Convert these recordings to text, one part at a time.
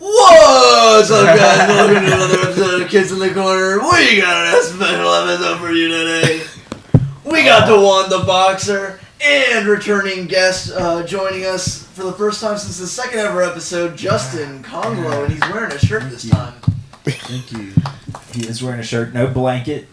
What's up, guys? Welcome to another episode of Kids in the Corner. We got a special episode for you today. We got Dewon the Boxer and returning guest joining us for the first time since the second ever episode, Justin Conglo, and he's wearing a shirt this time. Thank you. He is wearing a shirt, no blanket.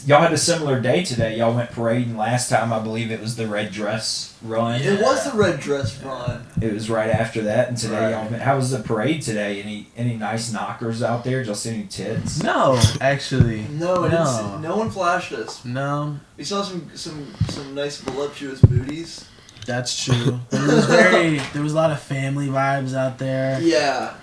Y'all had a similar day today. Y'all went parading last time. I believe it was the red dress run. It was the red dress run. It was right after that, and today y'all went. How was the parade today? Any nice knockers out there? Just any tits? No, actually. No. No one flashed us. No. We saw some nice voluptuous booties. That's true. But there was a lot of family vibes out there. Yeah.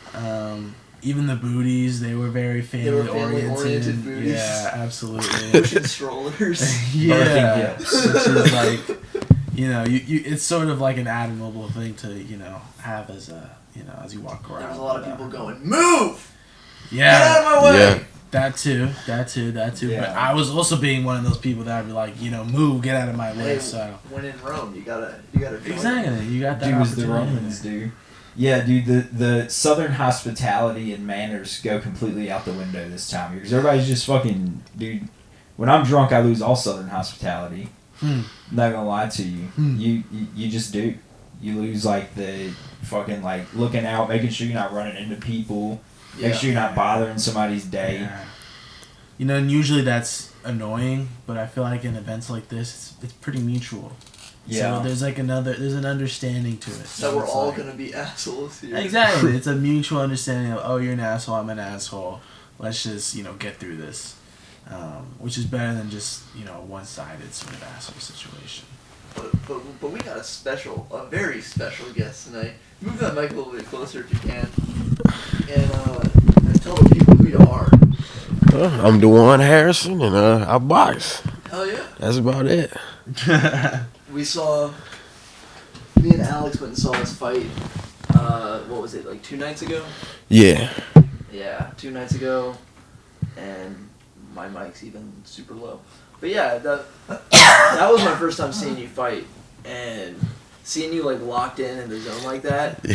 Even the booties, they were very family-oriented. Booties. Yeah, absolutely. Pushing strollers. Yeah. Which is like, it's sort of like an admirable thing to, have as as you walk around. There was a lot of people going, move! Yeah. Get out of my way! Yeah. That too. Yeah. But I was also being one of those people that would be like, move, get out of my way. So when in Rome, you gotta exactly. You got that. Do as the Romans do. Yeah, dude, the Southern hospitality and manners go completely out the window this time because everybody's just fucking, dude. When I'm drunk, I lose all Southern hospitality. I'm not gonna lie to you. You just do. You lose like the fucking like looking out, making sure you're not running into people, make sure you're not bothering somebody's day. Yeah. And usually that's annoying, but I feel like in events like this, it's pretty mutual. Yeah. So there's an understanding to it. So we're all gonna be assholes here. Exactly. It's a mutual understanding of, oh, you're an asshole, I'm an asshole. Let's just, get through this. Which is better than just, a one-sided sort of asshole situation. But we got a very special guest tonight. Move that mic a little bit closer if you can. And tell the people who you are. I'm Dewon Harrison, and I box. Hell yeah. That's about it. Me and Alex went and saw this fight, what was it, like 2 nights ago? Yeah. Yeah, 2 nights ago, and my mic's even super low. But yeah, that was my first time seeing you fight, and seeing you like locked in the zone like that.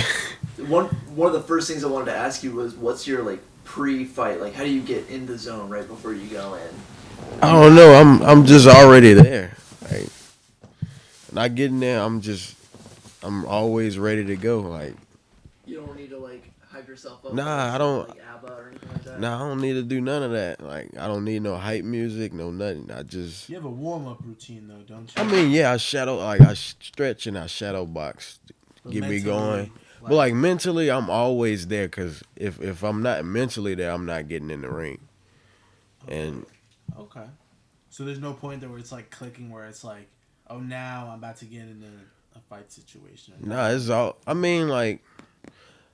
One of the first things I wanted to ask you was, what's your like pre-fight, like how do you get in the zone right before you go in? I don't know. I'm just already there. Like, when I get in there, I'm always ready to go. Like, you don't need to like hype yourself up. Nah, I don't. Like ABBA or anything like that. Nah, I don't need to do none of that. Like, I don't need no hype music, no nothing. You have a warm-up routine though, don't you? I mean, yeah, I stretch and I shadow box, get me going. But like mentally, I'm always there because if I'm not mentally there, I'm not getting in the ring. And okay, so there's no point there where it's like clicking, where it's like, oh, now I'm about to get into a fight situation. Nah, it's all. I mean, like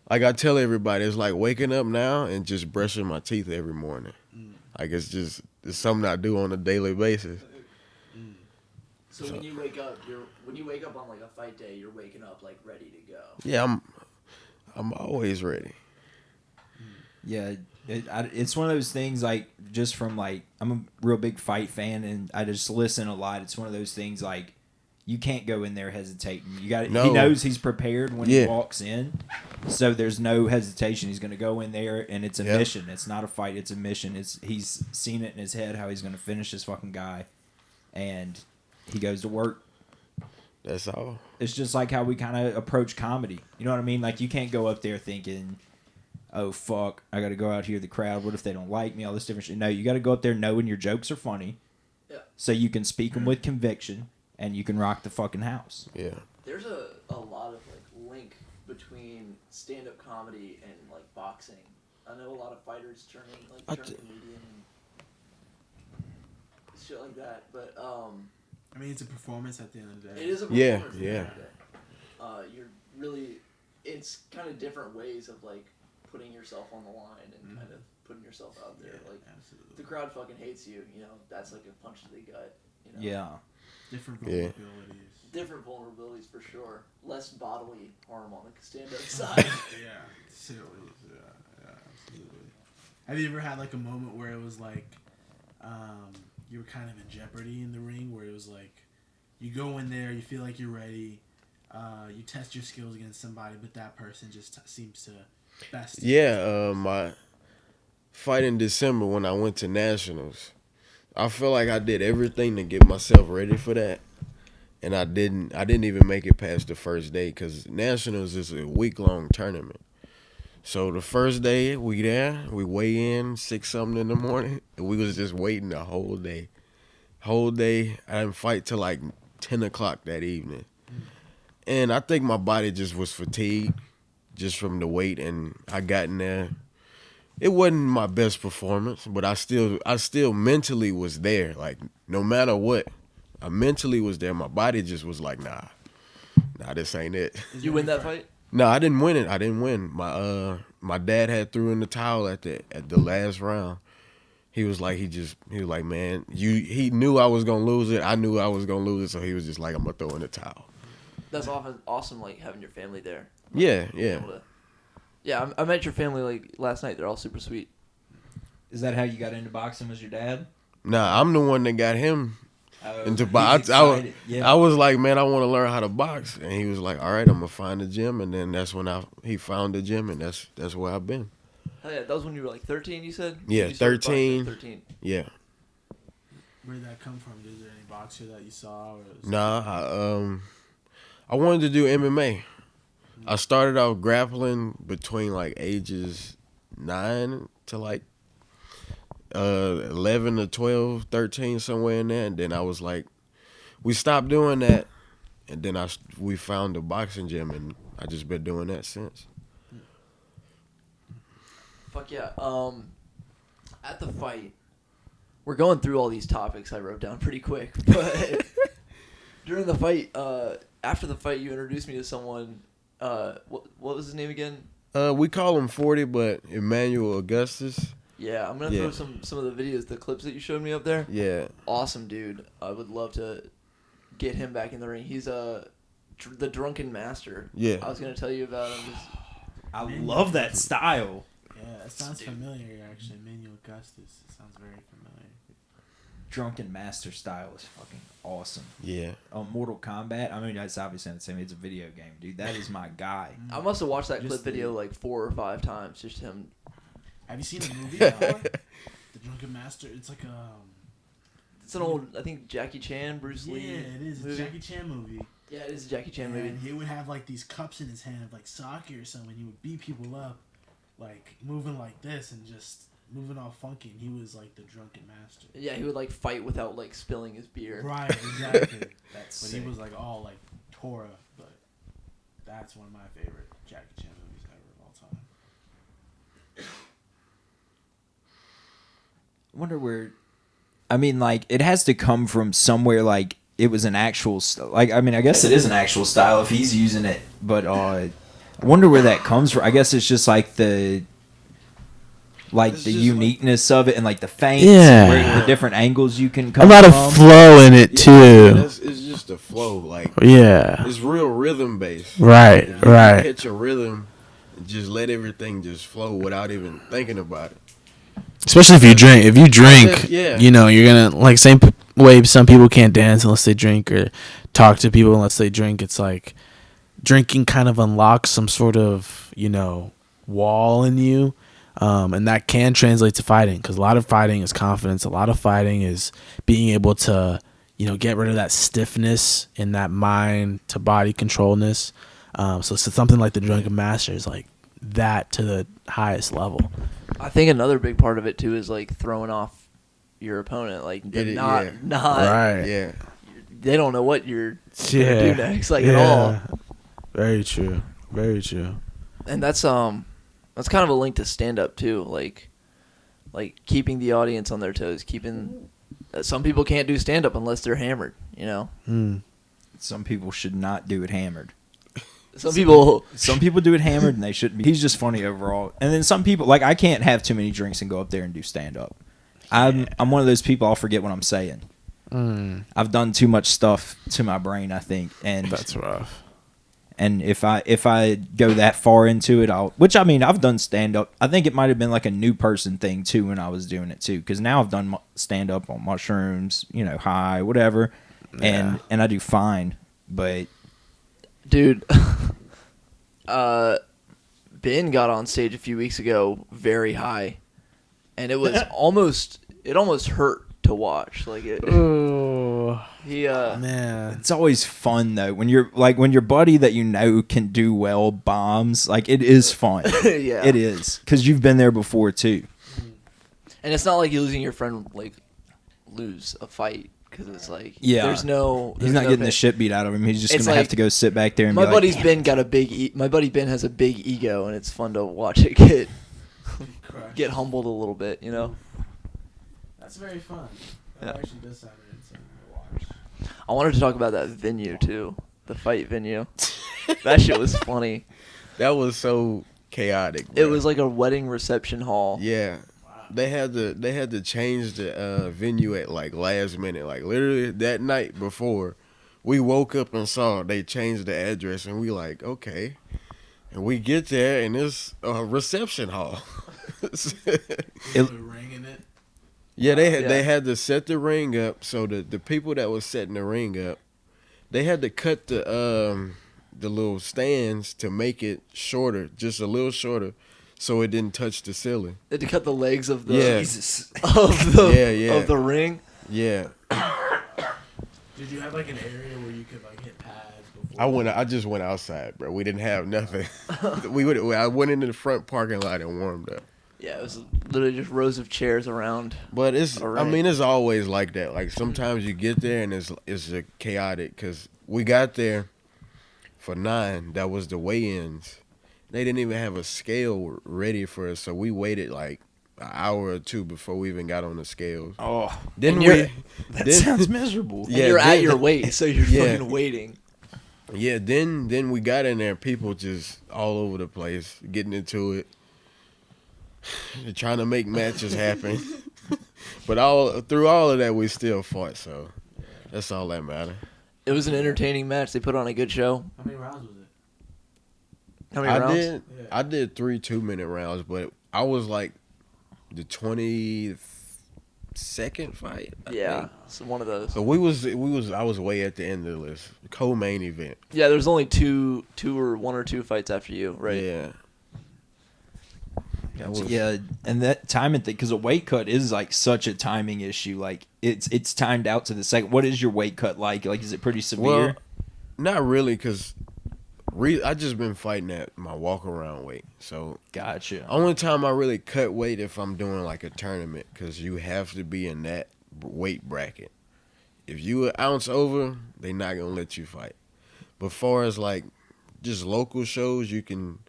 I tell everybody, it's like waking up now and just brushing my teeth every morning. Like it's something I do on a daily basis. So when you wake up on like a fight day, you're waking up like ready to go. Yeah, I'm always ready. Yeah, it's one of those things like just from like I'm a real big fight fan and I just listen a lot. It's one of those things like you can't go in there hesitating. He knows he's prepared when he walks in, so there's no hesitation. He's going to go in there and it's a mission. It's not a fight. It's a mission. He's seen it in his head how he's going to finish this fucking guy, and he goes to work. That's all. It's just like how we kind of approach comedy. You know what I mean? Like you can't go up there thinking, oh, fuck, I got to go out here to the crowd. What if they don't like me? All this different shit. No, you got to go up there knowing your jokes are funny so you can speak them with conviction and you can rock the fucking house. Yeah. There's a lot of like link between stand-up comedy and like boxing. I know a lot of fighters turn comedian and shit like that, but I mean, it's a performance at the end of the day. it is a performance. Yeah. You're really, it's kind of different ways of like putting yourself on the line and kind of putting yourself out there. Like absolutely. the crowd fucking hates you, that's like a punch to the gut. Yeah. Different vulnerabilities. Different vulnerabilities for sure. Less bodily harm on the stand-up side. Yeah, absolutely. Have you ever had like a moment where it was like, you were kind of in jeopardy in the ring, where it was like, you go in there, you feel like you're ready, you test your skills against somebody, but that person just seems to best? Yeah, my fight in December when I went to nationals. I feel like I did everything to get myself ready for that, and I didn't even make it past the first day because nationals is a week-long tournament. So the first day we weigh in 6 something in the morning, and we was just waiting the whole day. Whole day, I didn't fight till like 10 o'clock that evening. And I think my body just was fatigued just from the weight, and I got in there. It wasn't my best performance, but I still mentally was there. Like, no matter what, I mentally was there. My body just was like, nah, this ain't it. Did you win that fight? No, I didn't win it. I didn't win. My dad had threw in the towel at the last round. He was like, man, he knew I was gonna lose it. I knew I was gonna lose it, so he was just like, I'm gonna throw in the towel. That's awesome, like having your family there. Yeah. Yeah, I met your family like last night. They're all super sweet. Is that how you got into boxing? Was your dad? Nah, I'm the one that got him into he's box. excited. Yeah. I was like, man, I want to learn how to box, and he was like, all right, I'm gonna find a gym, and then that's when he found the gym, and that's where I've been. Hell yeah, that was when you were like 13. You said. Yeah, You started boxing 13. at 13. Yeah. Where did that come from? Is there any boxer that you saw? Or Nah, I wanted to do MMA. I started out grappling between like ages 9 to like 11 to 12, 13, somewhere in there. And then I was like, we stopped doing that. And then we found a boxing gym, and I just been doing that since. Fuck yeah. At the fight, we're going through all these topics I wrote down pretty quick, but during the fight, after the fight, you introduced me to someone. What was his name again? We call him 40, but Emmanuel Augustus. Yeah, I'm gonna throw some of the videos, the clips that you showed me up there. Yeah. Awesome, dude. I would love to get him back in the ring. He's the drunken master. Yeah. I was gonna tell you about him. I love that style. Yeah, it sounds familiar, actually. Emmanuel Augustus. It sounds very familiar. Drunken Master style is fucking awesome. Yeah. Mortal Kombat. I mean, that's obviously the same. It's a video game, dude. That is my guy. I must have watched that Just clip video like 4 or 5 times. Just him. Have you seen the movie before? The Drunken Master? It's like It's an old, I think Jackie Chan, Bruce Lee. Yeah, it is. It's a Jackie Chan movie. Yeah, it is a Jackie Chan movie. And he would have like these cups in his hand of like sake or something. He would beat people up, like moving like this and just moving all funky. And he was like the Drunken Master. Yeah, he would like fight without like spilling his beer. Right, exactly. But sick. he was like all like Torah. But that's one of my favorite Jackie Chan movies ever of all time. I wonder where. I mean, like, it has to come from somewhere. Like, it was an actual. Like, I mean, I guess it is an actual style if he's using it. But I wonder where that comes from. I guess it's just like the uniqueness of it and like the feints, where the different angles you can come. A lot from. of flow in it too. It's just a flow, like it's real rhythm based. Right, If you right. Catch a rhythm, and just let everything just flow without even thinking about it. Especially if you drink. If you drink, Yeah. you know, you're gonna like same way some people can't dance unless they drink or talk to people unless they drink. It's like drinking kind of unlocks some sort of, you know, wall in you. And that can translate to fighting, because a lot of fighting is confidence. A lot of fighting is being able to, you know, get rid of that stiffness and that mind to body controlness. So something like the Drunken Master is like that to the highest level. I think another big part of it too is like throwing off your opponent. Like not Right. Yeah. They don't know what you're gonna do next, like at all. Very true. Very true. And that's kind of a link to stand up too, like keeping the audience on their toes, keeping some people can't do stand up unless they're hammered, you know. Some people should not do it hammered. Some people do it hammered and they shouldn't be. He's just funny overall. And then some people, like, I can't have too many drinks and go up there and do stand up. I'm one of those people, I'll forget what I'm saying. I've done too much stuff to my brain, I think, and That's rough. And if I go that far into it, which I mean, I've done stand up. I think it might have been like a new person thing too when I was doing it too, because now I've done stand up on mushrooms, you know, high, whatever, and I do fine. But dude, Ben got on stage a few weeks ago very high, and it was almost hurt to watch. Like it. Oh, He man. It's always fun though when your buddy that you know can do well bombs. Like it is fun. yeah. It is because you've been there before too. And it's not like you losing your friend like lose a fight because it's like Yeah. there's no He's not no getting the pain. shit beat out of him. He's just It's gonna have like- to go sit back there and My be buddy's like, Ben got a big my buddy Ben has a big ego, and it's fun to watch it get humbled a little bit, you know. That's very fun. Yeah. actually does sound insane to watch. I wanted to talk about that venue too, the fight venue. That shit was funny. That was so chaotic. It bro. was like a wedding reception hall. Yeah. They had to change the venue at like last minute. Like literally that night before, we woke up and saw they changed the address, and we like, okay. And we get there, and it's a reception hall. Ring in it. Yeah, Yeah. they had to set the ring up. So the people that was setting the ring up, they had to cut the little stands to make it shorter, just a little shorter, so it didn't touch the ceiling. They had to cut the legs of the Yeah. Jesus. of the Yeah. of the ring. Yeah, Did you have like an area where you could like hit pads before? I just went outside, bro. We didn't have nothing. I went into the front parking lot and warmed up. Yeah, it was literally just rows of chairs around. But it's All I right. mean it's always like that. Like sometimes you get there and it's a chaotic because we got there for 9. That was the weigh-ins. They didn't even have a scale ready for us, so we waited like an hour or 2 before we even got on the scales. Oh, Then And we you're- that sounds miserable. And Yeah, you're at then- your weight, so you're Yeah. fucking waiting. yeah, then we got in there, people just all over the place, getting into it. They're trying to make matches happen. But through all of that we still fought, so that's all that matters. It was an entertaining match. They put on a good show. How many rounds was it? How many rounds? Yeah. I did 3 2-minute rounds, but I was like the 22nd fight. I Yeah, think. so one of those. So I was way at the end of the list. Co-main event. Yeah, there's only two or one or two fights after you, right? Yeah. That was- Yeah, and that timing thing, because a weight cut is like such a timing issue. Like it's timed out to the second. What is your weight cut like? Like, is it pretty severe? Well, not really, because I just been fighting at my walk-around weight. So Gotcha. only time I really cut weight if I'm doing like a tournament, because you have to be in that weight bracket. If you an ounce over, they not gonna let you fight. But far as like just local shows, you can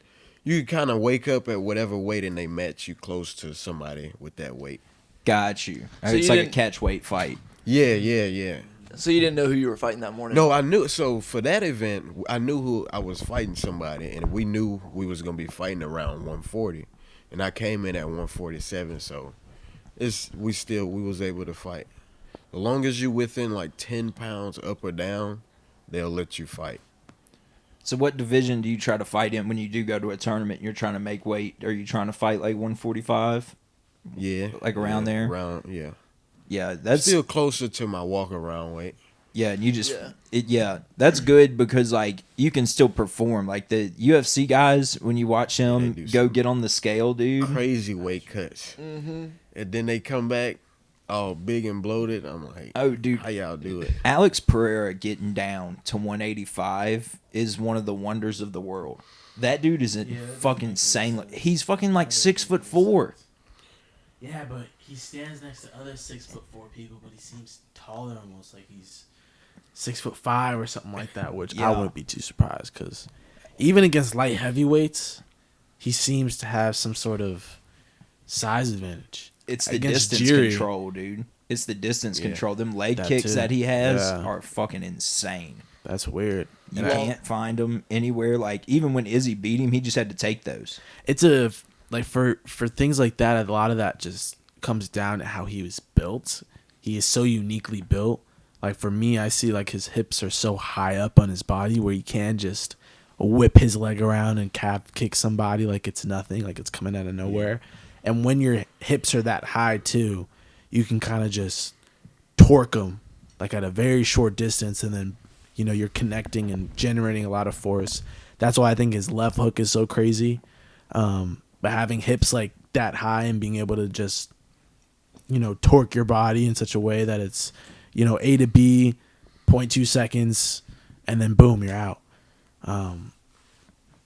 kind of wake up at whatever weight and they match you close to somebody with that weight. Got you. So It's you like a didn't- catch weight fight. Yeah. So you didn't know who you were fighting that morning? No, I knew. So for that event, I knew who I was fighting somebody, and we knew we was gonna be fighting around 140, and I came in at 147. So we was able to fight. As long as you within like 10 pounds up or down, they'll let you fight. So what division do you try to fight in when you do go to a tournament? You're trying to make weight. Are you trying to fight like 145? Yeah, Like around there? Yeah. Yeah, that's Still closer to my walk around weight. yeah. And you just Yeah. that's good because like you can still perform. Like the UFC guys, when you watch them they do go some get on the scale, dude. Crazy weight cuts, Mm-hmm. and then they come back all big and bloated. I'm like, Oh, dude. how y'all do it? Alex Pereira getting down to 185 is one of the wonders of the world. That dude is fucking insane. He's fucking like 6'4". Yeah, but he stands next to other 6'4" people, but he seems taller, almost like he's 6'5" or something like that. Which I Yeah. wouldn't be too surprised because even against light heavyweights, he seems to have some sort of size advantage. It's the Against distance Jiri. control, dude. It's the distance Yeah. control. Them leg That kicks too. that he has Yeah. are fucking insane. That's weird. You And I- can't find them anywhere. Like even when Izzy beat him, he just had to take those. it's like for things like that, a lot of that just comes down to how he was built. He is so uniquely built. Like for me, I see like his hips are so high up on his body where he can just whip his leg around and calf kick somebody like it's nothing, like it's coming out of nowhere. And when your hips are that high too, you can kind of just torque them like at a very short distance, and then you're connecting and generating a lot of force. That's why I think his left hook is so crazy. But having hips like that high and being able to just, torque your body in such a way that it's, A to B, 0.2 seconds, and then boom, you're out.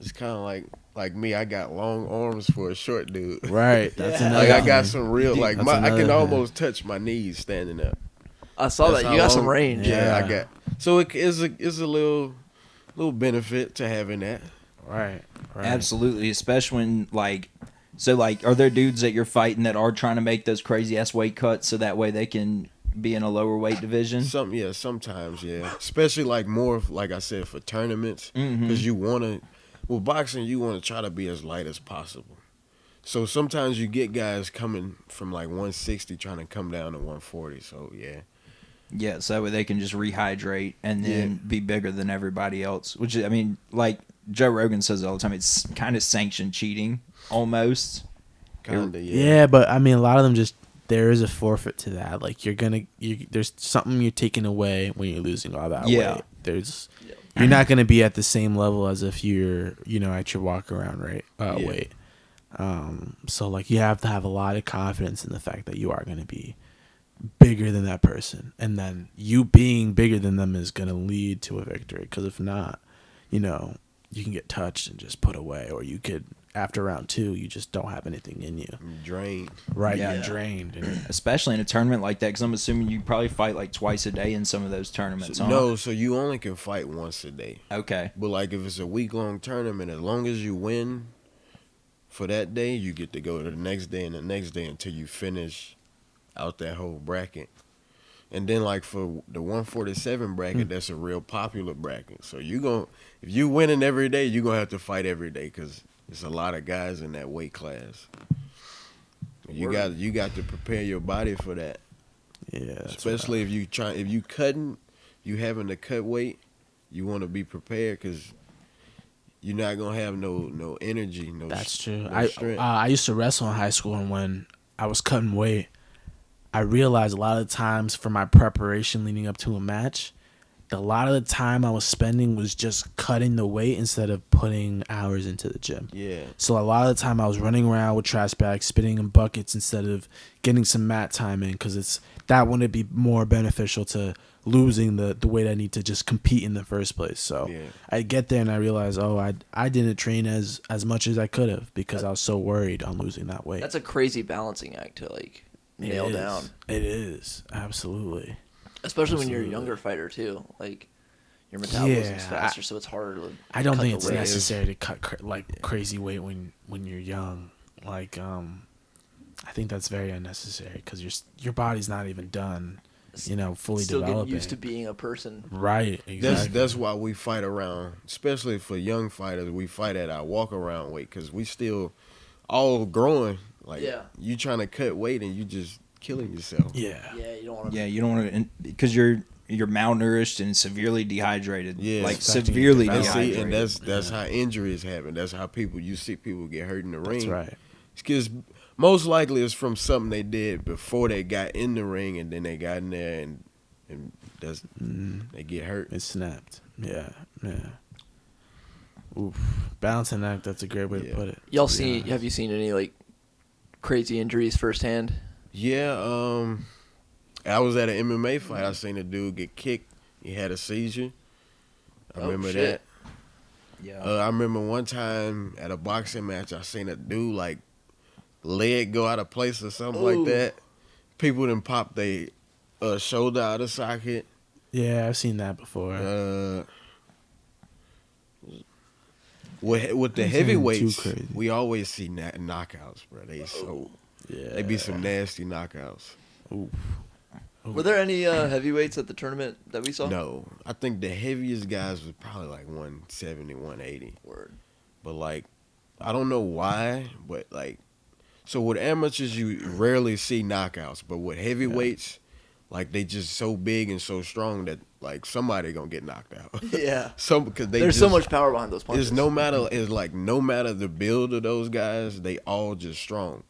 It's kind of like me. I got long arms for a short dude. Right. That's Yeah. another Like I thing. got some real like That's I can another almost touch my knees standing up. I saw That's that. how You got some long- range. Yeah, Yeah. I got. So it is a little benefit to having that. Right. Absolutely, especially when are there dudes that you're fighting that are trying to make those crazy ass weight cuts so that way they can be in a lower weight division? Sometimes, yeah. Especially like more, like I said, for tournaments, because you want to. With boxing, you want to try to be as light as possible. So sometimes you get guys coming from like 160 trying to come down to 140. So yeah. Yeah, so that way they can just rehydrate and then be bigger than everybody else. Which I mean, like Joe Rogan says all the time, it's kind of sanctioned cheating almost. Kinda, Yeah, but I mean, a lot of them there is a forfeit to that. Like there's something you're taking away when you're losing all that weight. You're not gonna be at the same level as if you're, at your walk around weight. So like you have to have a lot of confidence in the fact that you are gonna be bigger than that person, and then you being bigger than them is gonna lead to a victory. Because if not, you can get touched and just put away, or you could, after round 2, you just don't have anything in you. Drained. Right, Yeah. you're drained. Especially in a tournament like that, because I'm assuming you probably fight like twice a day in some of those tournaments. huh? No, so you only can fight once a day. Okay. But like if it's a week-long tournament, as long as you win for that day, you get to go to the next day and the next day until you finish out that whole bracket. And then like for the 147 bracket, that's a real popular bracket. So if you winning every day, you're going to have to fight every day because there's a lot of guys in that weight class. You got to prepare your body for that. Yeah, Especially if you cutting, you having to cut weight, you want to be prepared because you're not gonna have no energy. that's true. No strength. I used to wrestle in high school, and when I was cutting weight, I realized a lot of the times for my preparation leading up to a match, a lot of the time I was spending was just cutting the weight instead of putting hours into the gym. Yeah. So a lot of the time I was running around with trash bags, spitting in buckets instead of getting some mat time in, because that wouldn't be more beneficial to losing the weight I need to just compete in the first place. So Yeah. I get there and I realize, I didn't train as much as I could have because I was so worried on losing that weight. That's a crazy balancing act to nail down. It is, absolutely. Especially when you're a younger fighter too. Like your metabolism's faster, so it's harder to I don't cut think the it's weight. necessary to cut crazy weight when you're young. Like I think that's very unnecessary because your body's not even done, fully Still developing. getting used to being a person. Right, exactly. That's why we fight around, especially for young fighters. We fight at our walk around weight because we still all growing. Like you trying to cut weight and you just killing yourself. Yeah. Yeah, you don't want to. Yeah, you don't want to, because you're malnourished and severely dehydrated. Yeah, like affecting severely your And development. dehydrated. that's how injuries happen. That's how you see people get hurt in the ring. That's right. Because most likely it's from something they did before they got in the ring, and then they got in there and they get hurt. It snapped. Yeah. Oof. Balancing act, that's a great way to put it. Have you seen any crazy injuries firsthand? Yeah, I was at an MMA fight. I seen a dude get kicked. He had a seizure. I remember shit. that. Yeah. I remember one time at a boxing match, I seen a dude leg go out of place or something like that. People done popped their shoulder out of socket. Yeah, I've seen that before. With the Nothing heavyweights, too crazy. we always see knockouts, bro. They be some nasty knockouts. Oof. Were there any heavyweights at the tournament that we saw? No, I think the heaviest guys was probably 170, 180. Word. But I don't know why, but so with amateurs you rarely see knockouts, but with heavyweights, they just so big and so strong that somebody gonna get knocked out. Yeah. Because There's so much power behind those punches. no matter the build of those guys, they all just strong.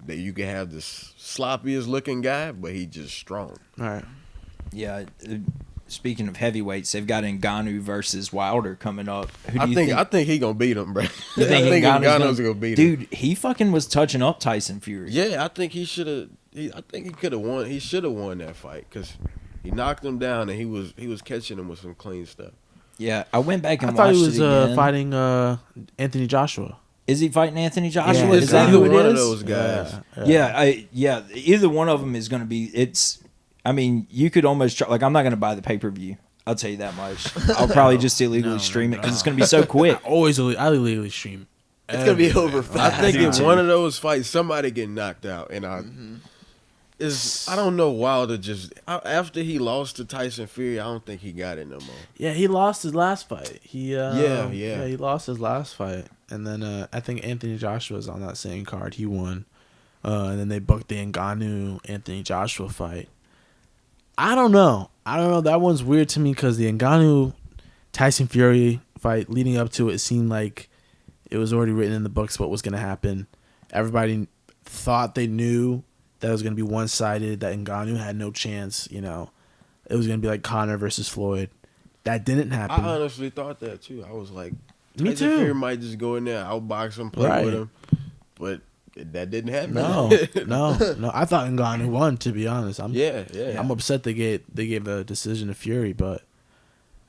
You can have the sloppiest looking guy, but he just strong. All right. Yeah, speaking of heavyweights, they've got Ngannou versus Wilder coming up. Who do I you think he gonna beat him, bro. You think I think Ngannou's gonna beat him. Dude, he fucking was touching up Tyson Fury. Yeah, I think he should have. I think he could have won. He should have won that fight because he knocked him down and he was catching him with some clean stuff. Yeah, I went back and I thought watched he was it again. fighting Anthony Joshua. Is he fighting Anthony Joshua? Yeah, Is that either who it one of is? those guys. Yeah, either one of them is going to be. I mean, you could almost try. Like, I'm not going to buy the pay per view. I'll tell you that much. I'll probably just illegally stream it because it's going to be so quick. I illegally stream. It's gonna be over fast. I think in one of those fights, somebody get knocked out, and I don't know Wilder just after he lost to Tyson Fury, I don't think he got it no more. Yeah, he lost his last fight. He he lost his last fight, and then I think Anthony Joshua was on that same card. He won, and then they booked the Ngannou Anthony Joshua fight. I don't know. That one's weird to me because the Ngannou Tyson Fury fight leading up to it seemed like it was already written in the books what was going to happen. Everybody thought they knew that it was going to be one-sided, that Ngannou had no chance, It was going to be like Conor versus Floyd. That didn't happen. I honestly thought that, too. I was like, Me Tyson too. Fury might just go in there, outbox him, play with him. But that didn't happen. No. I thought Ngannou won, to be honest. I'm upset they gave a decision to Fury, but,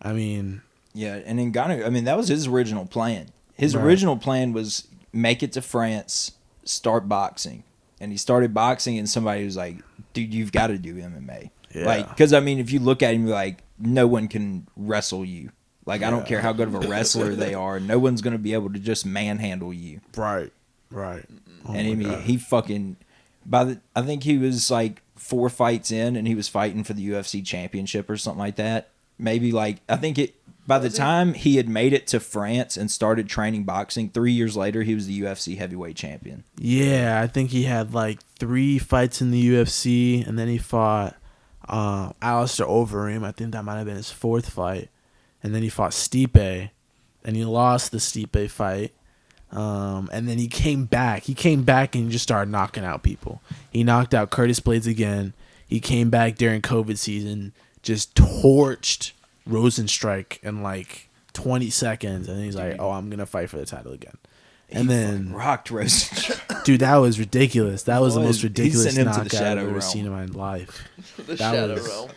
I mean... Yeah, and Ngannou, I mean, that was his original plan. His Right. original plan was make it to France, start boxing. And he started boxing, and somebody was like, dude, you've got to do MMA. Yeah. Like, because, I mean, if you look at him, you're like, no one can wrestle you. Like, I don't care how good of a wrestler they are. No one's going to be able to just manhandle you. Right. Oh And I mean, he fucking, I think he was like 4 fights in, and he was fighting for the UFC championship or something like that. Maybe like, I think by the time he had made it to France and started training boxing, 3 years later, he was the UFC heavyweight champion. Yeah, I think he had like 3 fights in the UFC, and then he fought Alistair Overeem. I think that might have been his 4th fight. And then he fought Stipe, and he lost the Stipe fight. And then he came back. He came back and he just started knocking out people. He knocked out Curtis Blades again. He came back during COVID season, just torched Rosenstrike in like 20 seconds, and he's like, "Oh, I'm gonna fight for the title again." And then rocked Rosenstrike. Dude, that was ridiculous. That was the most He ridiculous sent him to the knockout Shadow I've ever Realm. seen in my life. The That Shadow was- Realm.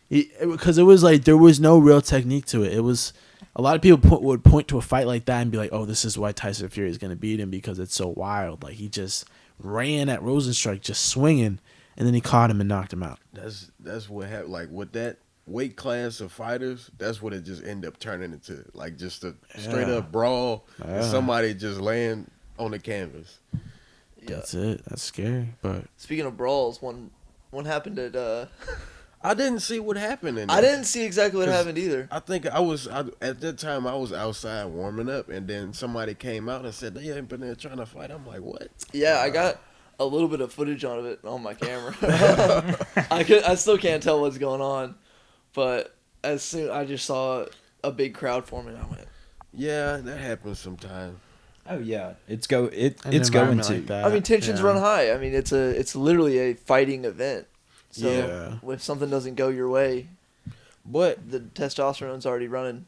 Because it was like there was no real technique to it. It was a lot of people would point to a fight like that and be like, "Oh, this is why Tyson Fury is gonna beat him because it's so wild." Like he just ran at Rosenstrike, just swinging, and then he caught him and knocked him out. That's what happened. Like with that weight class of fighters, that's what it just ended up turning into. Like just a straight up brawl, and somebody just laying on the canvas. Yeah. That's it. That's scary. But Speaking of brawls, one happened at. I didn't see what happened in I there. didn't see exactly what 'Cause happened either. I think at that time I was outside warming up, and then somebody came out and said they ain't been there trying to fight. I'm like, what? Yeah, I got a little bit of footage on it on my camera. I still can't tell what's going on, but as soon I just saw a big crowd forming, I went. Yeah, that happens sometimes. Oh yeah, it's an going environment to. like that, I mean, tensions yeah. run high. I mean, it's literally a fighting event. So Yeah. if something doesn't go your way, But the testosterone's already running.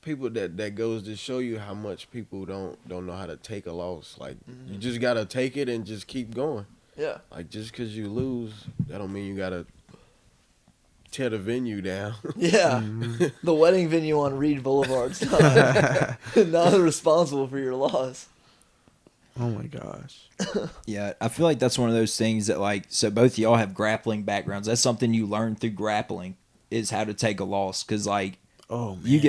people that goes to show you how much people don't know how to take a loss. Like you just gotta take it and just keep going. Yeah. Like just because you lose, that don't mean you gotta tear the venue down. Yeah. The wedding venue on Reed Boulevard's not responsible for your loss. Oh my gosh. Yeah, I feel like that's one of those things that like, so both of y'all have grappling backgrounds. That's something you learn through grappling is how to take a loss. Cause like, Oh man. you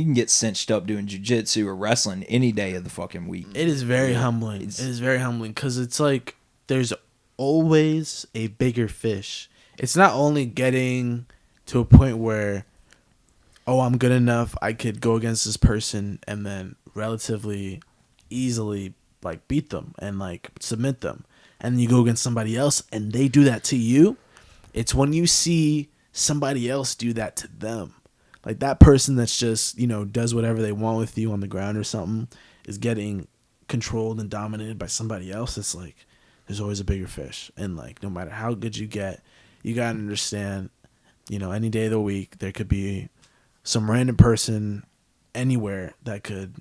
can get cinched up doing jiu-jitsu or wrestling any day of the fucking week. It is very humbling. It is very humbling because it's like there's always a bigger fish. It's not only getting to a point where, oh, I'm good enough, I could go against this person and then relatively easily like beat them and like submit them. And then you go against somebody else and they do that to you. It's when you see somebody else do that to them. Like that person that's just, does whatever they want with you on the ground or something is getting controlled and dominated by somebody else. It's like there's always a bigger fish. And like no matter how good you get, you got to understand any day of the week there could be some random person anywhere that could,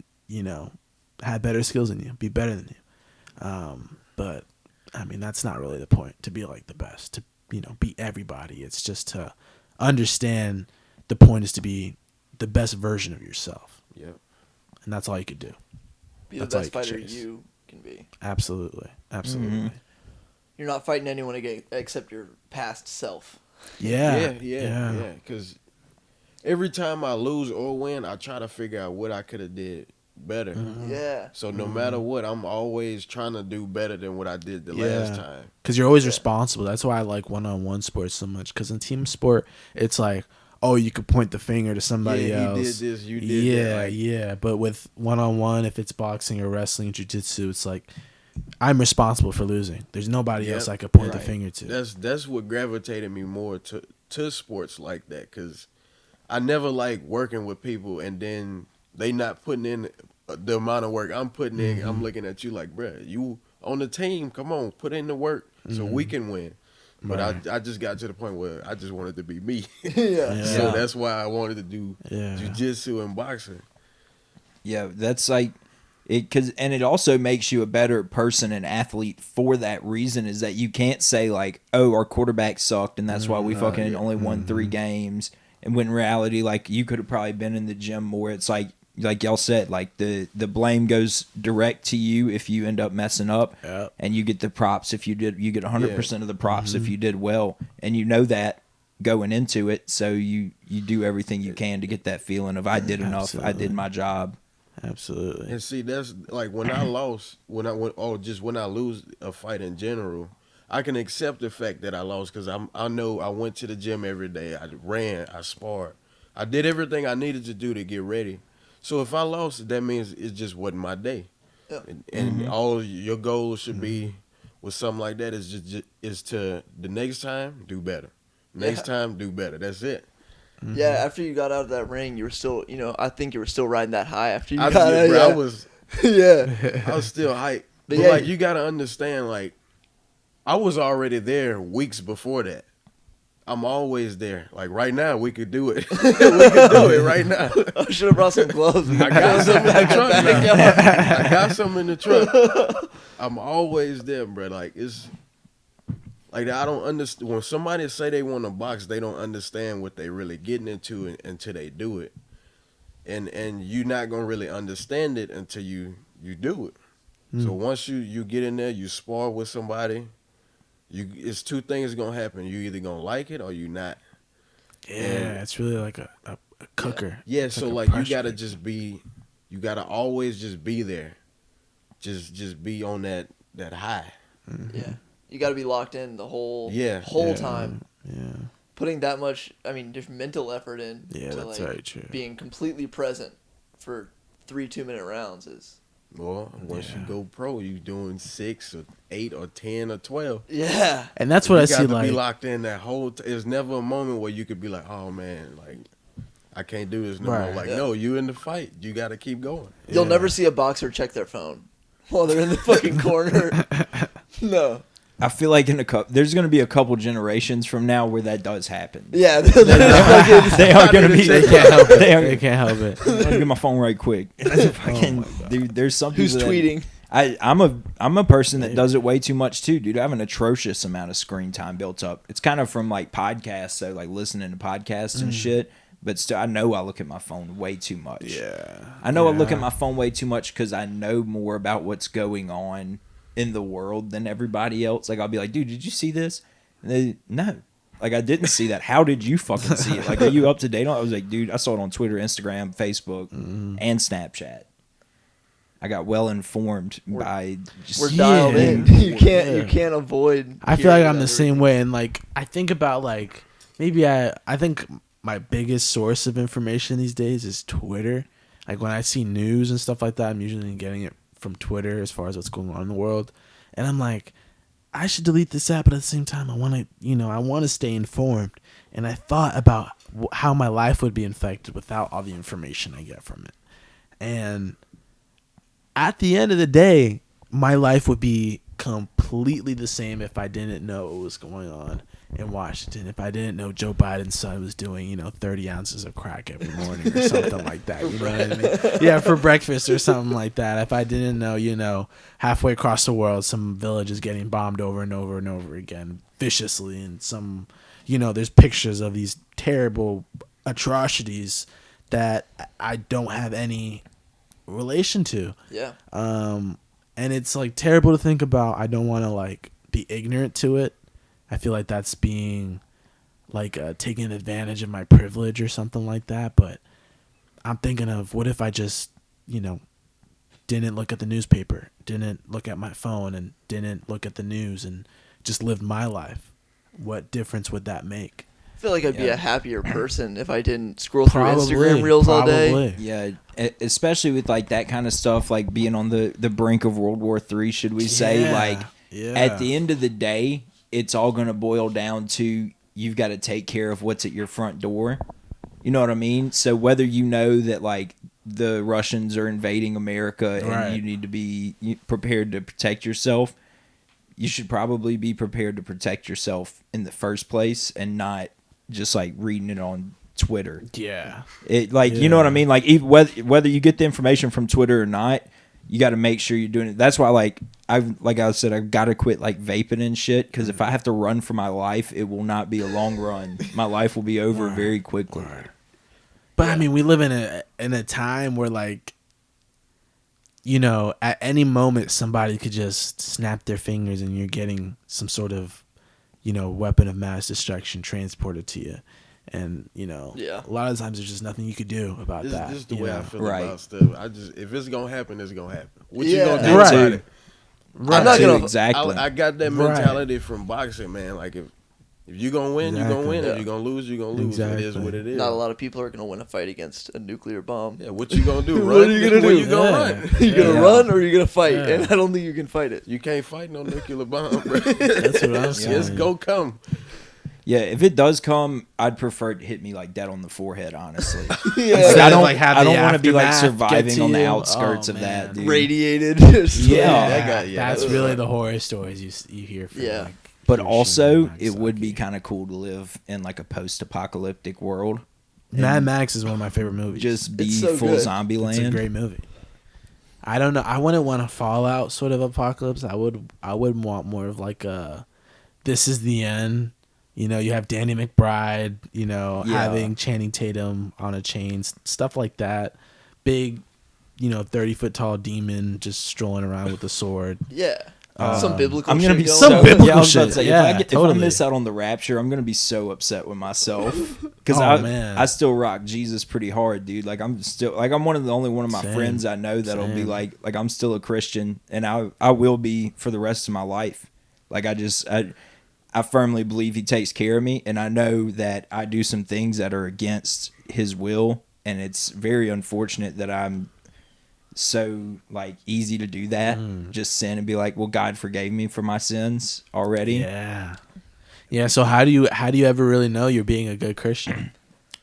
have better skills than you, be better than you. But I mean, that's not really the point, to be like the best, to, beat everybody. It's just to understand the point is to be the best version of yourself. Yep. And that's all you could do. Be the best fighter you can be. Absolutely. Absolutely. You're not fighting anyone except your past self. Yeah. Because every time I lose or win, I try to figure out what I could have did better. Yeah. So no matter what, I'm always trying to do better than what I did the last time. Because you're always responsible. That's why I like one-on-one sports so much. Because in team sport, it's like, oh, you could point the finger to somebody else. He did this, you did that. Yeah. But with one-on-one, if it's boxing or wrestling, jiu-jitsu, it's like, I'm responsible for losing. There's nobody else I could point the finger to. That's what gravitated me more to sports like that. Because I never like working with people and then they not putting in the amount of work I'm putting in. I'm looking at you like, bruh, you on the team. Come on, put in the work so we can win. But I just got to the point where I just wanted to be me. So that's why I wanted to do jiu-jitsu and boxing. Yeah, that's like it, and it also makes you a better person and athlete for that reason, is that you can't say like, oh, our quarterback sucked and that's why we fucking only won 3 games. And when in reality, like, you could have probably been in the gym more. It's like y'all said, like the blame goes direct to you if you end up messing up, and you get the props if you get 100% of the props if you did well, and you know that going into it, so you do everything you can to get that feeling of I did enough, I did my job. Absolutely. And see, that's like when I lost, when I lose a fight in general, I can accept the fact that I lost because I know I went to the gym every day, I ran, I sparred, I did everything I needed to do to get ready. So if I lost, that means it just wasn't my day. Yeah. And all your goals should be with something like that is to the next time do better. Next time do better. That's it. Yeah, after you got out of that ring, you were still, I think you were still riding that high after you got out. I was I was still hyped. But like you got to understand, like, I was already there weeks before that. I'm always there. Like right now, we could do it. We could do it right now. I should have brought some gloves. I got some in the truck now. I got some in the truck. I'm always there, bro. Like, it's like I don't understand. When somebody say they want to box, they don't understand what they really getting into until they do it. And you're not gonna really understand it until you do it. So once you get in there, you spar with somebody. It's 2 things gonna happen. You either gonna like it or you not. Yeah, it's really like a cooker. Yeah, it's so like you gotta always just be there. Just be on that high. Yeah. You gotta be locked in the whole time. Yeah. Putting that much, just mental effort in to that's very true. Being completely present for 3 2-minute rounds is. Well, once you go pro, you doing 6 or 8 or 10 or 12. Yeah, and that's what I see. You got like to be locked in that whole. There's never a moment where you could be like, "Oh man, like I can't do this no more." Like, no, you in the fight. You got to keep going. You'll never see a boxer check their phone while they're in the fucking corner. No. I feel like there's going to be a couple generations from now where that does happen. Yeah, they are going to be. They can't help it. They can't help it. I'm gonna get my phone right quick. Dude, there's something. Who's tweeting? I'm a person that does it way too much too, dude. I have an atrocious amount of screen time built up. It's kind of from like podcasts, so like listening to podcasts and shit. But still, I know I look at my phone way too much. Yeah, I know I look at my phone way too much because I know more about what's going on in the world than everybody else. Like, I'll be like, dude, did you see this? And they, no. Like, I didn't see that. How did you fucking see it? Like, are you up to date on it? I was like, dude, I saw it on Twitter, Instagram, Facebook, and Snapchat. I got well informed by just... We're dialed in. You can't avoid... I feel like I'm the same way. And, like, I think about, like, maybe I think my biggest source of information these days is Twitter. Like, when I see news and stuff like that, I'm usually getting it from Twitter as far as what's going on in the world. And I'm like, I should delete this app, but at the same time I want to stay informed. And I thought about how my life would be infected without all the information I get from it. And at the end of the day, my life would be completely the same if I didn't know what was going on in Washington if I didn't know Joe Biden's son was doing, 30 ounces of crack every morning or something like that. You know what I mean? Yeah, for breakfast or something like that. If I didn't know, halfway across the world, some village is getting bombed over and over and over again viciously. And some, there's pictures of these terrible atrocities that I don't have any relation to. Yeah. And it's like terrible to think about. I don't want to like be ignorant to it. I feel like that's being like taking advantage of my privilege or something like that. But I'm thinking of what if I just, didn't look at the newspaper, didn't look at my phone, and didn't look at the news and just lived my life. What difference would that make? I feel like I'd be a happier person if I didn't scroll through Instagram reels all day. Yeah, especially with like that kind of stuff, like being on the brink of World War III, should we say? Like, at the end of the day, it's all going to boil down to you've got to take care of what's at your front door. You know what I mean? So whether you know that like the Russians are invading America and you need to be prepared to protect yourself, you should probably be prepared to protect yourself in the first place and not just like reading it on Twitter. Yeah. You know what I mean? Like whether you get the information from Twitter or not, you got to make sure you're doing it. That's why like I said, I've got to quit like vaping and shit, because if I have to run for my life, it will not be a long run. My life will be over very quickly. But I mean, we live in a time where like, at any moment somebody could just snap their fingers and you're getting some sort of weapon of mass destruction transported to you. And, a lot of times there's just nothing you could do about that. This is the way I feel about stuff. If it's going to happen, it's going to happen. What you going to do about it? I'm not going to... Exactly. I got that mentality from boxing, man. Like, if you're going to win, you're going to win. If you're going to lose, you're going to lose. Exactly. It is what it is. Not a lot of people are going to win a fight against a nuclear bomb. Yeah, what you going to do? Run? What are you going to do? You going to run? You going to run or are you going to fight? Yeah. And I don't think you can fight it. You can't fight no nuclear bomb, bro. That's what I'm saying. It's go come. Yeah, if it does come, I'd prefer it to hit me like dead on the forehead, honestly. I don't want to be like surviving on the outskirts of that, dude. Radiated. That's really the horror stories you hear from. Yeah. Like, but also, it would be kind of cool to live in like a post-apocalyptic world. Mad Max is one of my favorite movies. Just be full zombie land. It's a great movie. I don't know. I wouldn't want a Fallout sort of apocalypse. I would want more of like a this is the end. You have Danny McBride, having Channing Tatum on a chain, stuff like that. Big, 30-foot tall demon just strolling around with a sword. Yeah. Some biblical I'm gonna shit be going so on. biblical shit. If I totally. miss out on the rapture, I'm gonna be so upset with myself because I still rock Jesus pretty hard, dude. Like I'm one of my friends I know that'll be like I'm still a Christian, and I will be for the rest of my life. Like I firmly believe he takes care of me, and I know that I do some things that are against his will, and it's very unfortunate that I'm so like easy to do that. Just sin and be like, well, God forgave me for my sins already. Yeah. So how do you ever really know you're being a good Christian?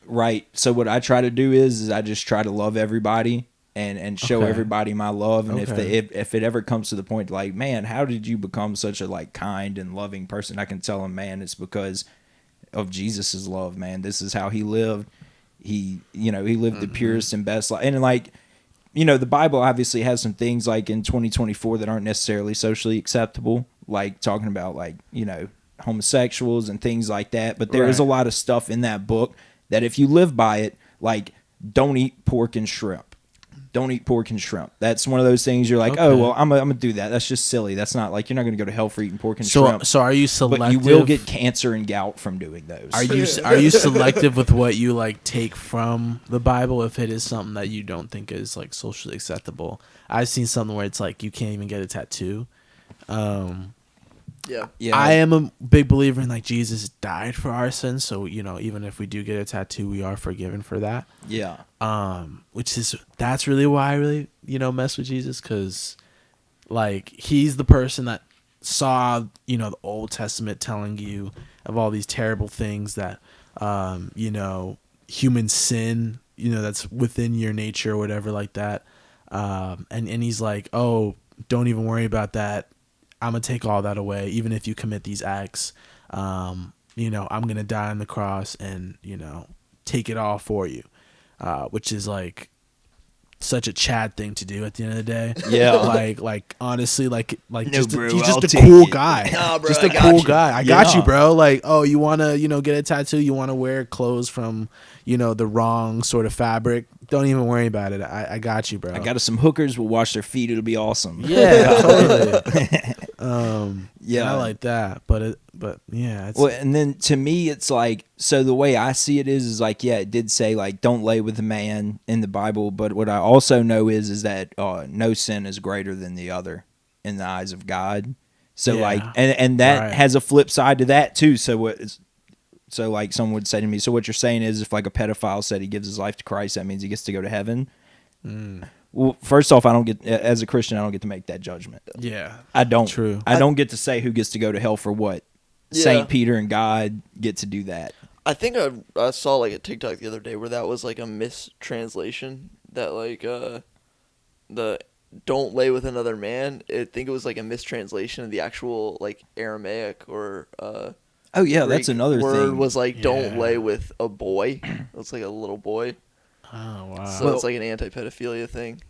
Right. So what I try to do is I just try to love everybody and show everybody my love. And if it ever comes to the point like, man, how did you become such a like kind and loving person? I can tell them, man, it's because of Jesus's love, man. This is how he lived. He lived the purest and best life. And like, the Bible obviously has some things like in 2024 that aren't necessarily socially acceptable, like talking about like, homosexuals and things like that. But there is a lot of stuff in that book that if you live by it, like don't eat pork and shrimp. Don't eat pork and shrimp. That's one of those things you're like, oh, well, I'm gonna do that. That's just silly. That's not like you're not gonna go to hell for eating pork and shrimp. So are you selective? But you will get cancer and gout from doing those. Are you selective with what you like take from the Bible if it is something that you don't think is like socially acceptable? I've seen something where it's like you can't even get a tattoo. Yeah. I am a big believer in like Jesus died for our sins, so even if we do get a tattoo, we are forgiven for that. Yeah. That's really why I really mess with Jesus, because like he's the person that saw the Old Testament telling you of all these terrible things that human sin that's within your nature or whatever like that, and he's like, oh, don't even worry about that. I'm going to take all that away, even if you commit these acts. I'm gonna die on the cross and take it all for you, which is like such a Chad thing to do at the end of the day. Yeah. like honestly, like No, just bro, he's I'll just a take cool it. guy. Nah, bro, just I a got cool you. guy. I got you, Yeah. bro. Like, oh, you wanna get a tattoo? You wanna wear clothes from the wrong sort of fabric? Don't even worry about it. I got you, bro. I got us some hookers. We'll wash their feet. It'll be awesome. Yeah, totally. Yeah. And I like that, but yeah, it's, Well, and then to me, it's like, so the way I see it is like, yeah, it did say like, don't lay with a man in the Bible. But what I also know is that no sin is greater than the other in the eyes of God. So Yeah. like, and that Right. has a flip side to that too. So like someone would say to me, so what you're saying is if like a pedophile said he gives his life to Christ, that means he gets to go to heaven. Well, first off, as a Christian, I don't get to make that judgment. yeah. I don't. True. I don't get to say who gets to go to hell for what. Yeah. Saint Peter and God get to do that. I think I saw like a TikTok the other day where that was like a mistranslation that like the don't lay with another man. I think it was like a mistranslation of the actual like Aramaic or Oh yeah, Greek that's another word thing. was like don't Yeah. lay with a boy. It's like a little boy. Oh wow. So it's like an anti-pedophilia thing.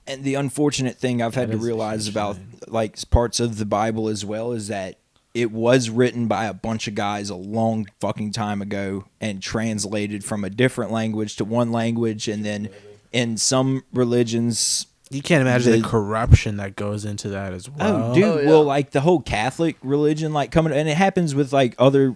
And the unfortunate thing I've had That to is a realize huge about thing. like parts of the Bible as well is that it was written by a bunch of guys a long fucking time ago and translated from a different language to one language, and then in some religions. You can't imagine the- the corruption that goes into that as well. Oh, dude. Oh, yeah. Well, like the whole Catholic religion, like coming, and it happens with like other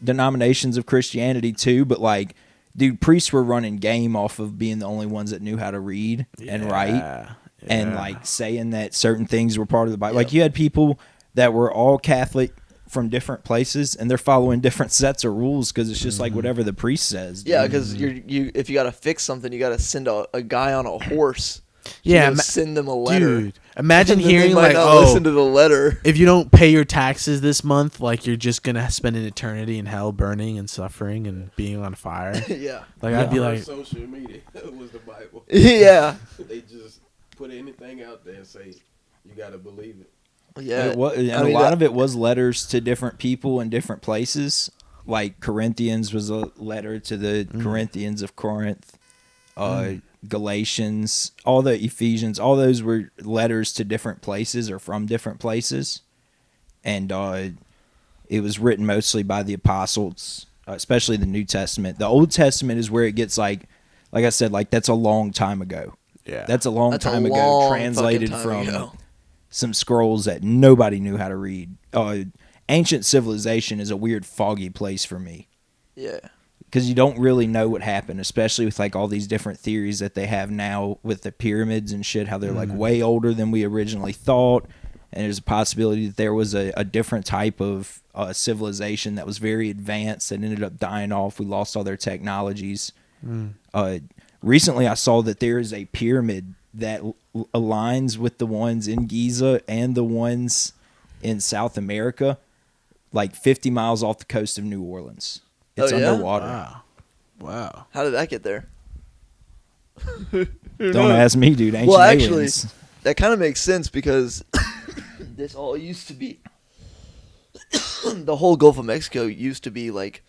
denominations of Christianity too. But like, dude, priests were running game off of being the only ones that knew how to read and write, and Yeah. like saying that certain things were part of the Bible. Like you had people that were all Catholic from different places, and they're following different sets of rules because it's just like whatever the priest says. Yeah, dude. because you if you gotta fix something, you gotta send a guy on a horse. Yeah, to go send them a letter. Dude, imagine And then they hearing might like, not oh, listen to the letter. if you don't pay your taxes this month, like you're just gonna spend an eternity in hell, burning and suffering and being on fire. Yeah. Like I'd be like, social media was the Bible. Yeah. They just put anything out there and say you got to believe it. Yeah. And a lot of it was letters to different people in different places. Like Corinthians was a letter to the Corinthians of Corinth. Galatians, all the Ephesians, all those were letters to different places or from different places. And it was written mostly by the apostles, especially the New Testament. The Old Testament is where it gets like I said, like that's a long time ago. yeah, That's a long That's a time ago, long translated fucking time from ago. some scrolls that nobody knew how to read. Ancient civilization is a weird, foggy place for me Yeah. because you don't really know what happened, especially with like all these different theories that they have now with the pyramids and shit, how they're like way older than we originally thought. And there's a possibility that there was a different type of civilization that was very advanced that ended up dying off. We lost all their technologies. Recently, I saw that there is a pyramid that aligns with the ones in Giza and the ones in South America, like 50 miles off the coast of New Orleans. It's Oh, yeah? underwater. wow. How did that get there? Don't ask me, dude. Ancient Well, actually, aliens. that kind of makes sense because this all used to be the whole Gulf of Mexico used to be like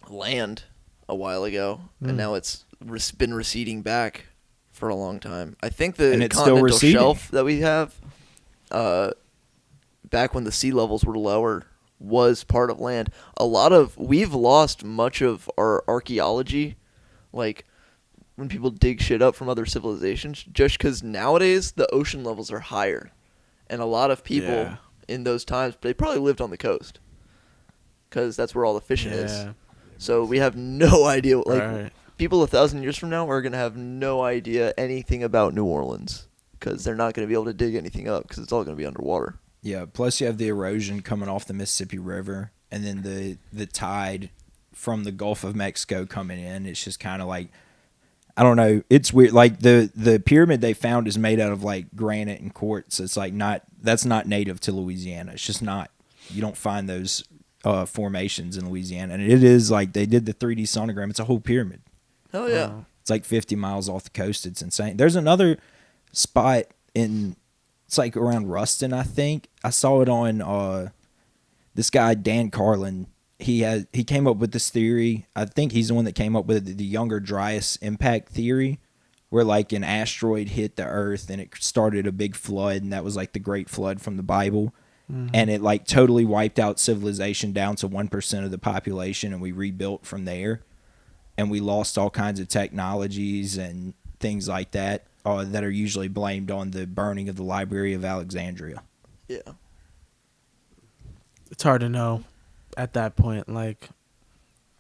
land a while ago, and now it's been receding back for a long time. I think the And it's still continental receding. shelf that we have, back when the sea levels were lower, was part of land. We've lost much of our archaeology, like when people dig shit up from other civilizations, just because nowadays the ocean levels are higher, and a lot of people Yeah. in those times, they probably lived on the coast because that's where all the fishing is. Yeah. So we have no idea. Like Right. people 1,000 years from now are gonna have no idea anything about New Orleans because they're not gonna be able to dig anything up because it's all gonna be underwater. Yeah, plus you have the erosion coming off the Mississippi River, and then the tide from the Gulf of Mexico coming in. It's just kind of like, I don't know. It's weird. Like the pyramid they found is made out of like granite and quartz. It's like that's not native to Louisiana. It's just not. You don't find those formations in Louisiana, and it is like they did the 3D sonogram. It's a whole pyramid. Oh yeah. It's like 50 miles off the coast. It's insane. There's another spot it's like around Ruston, I think. I saw it on this guy, Dan Carlin. he came up with this theory. I think he's the one that came up with the Younger Dryas impact theory, where like an asteroid hit the Earth and it started a big flood, and that was like the Great Flood from the Bible. And it like totally wiped out civilization down to 1% of the population, and we rebuilt from there. And we lost all kinds of technologies and things like that that are usually blamed on the burning of the Library of Alexandria. Yeah. It's hard to know at that point. Like,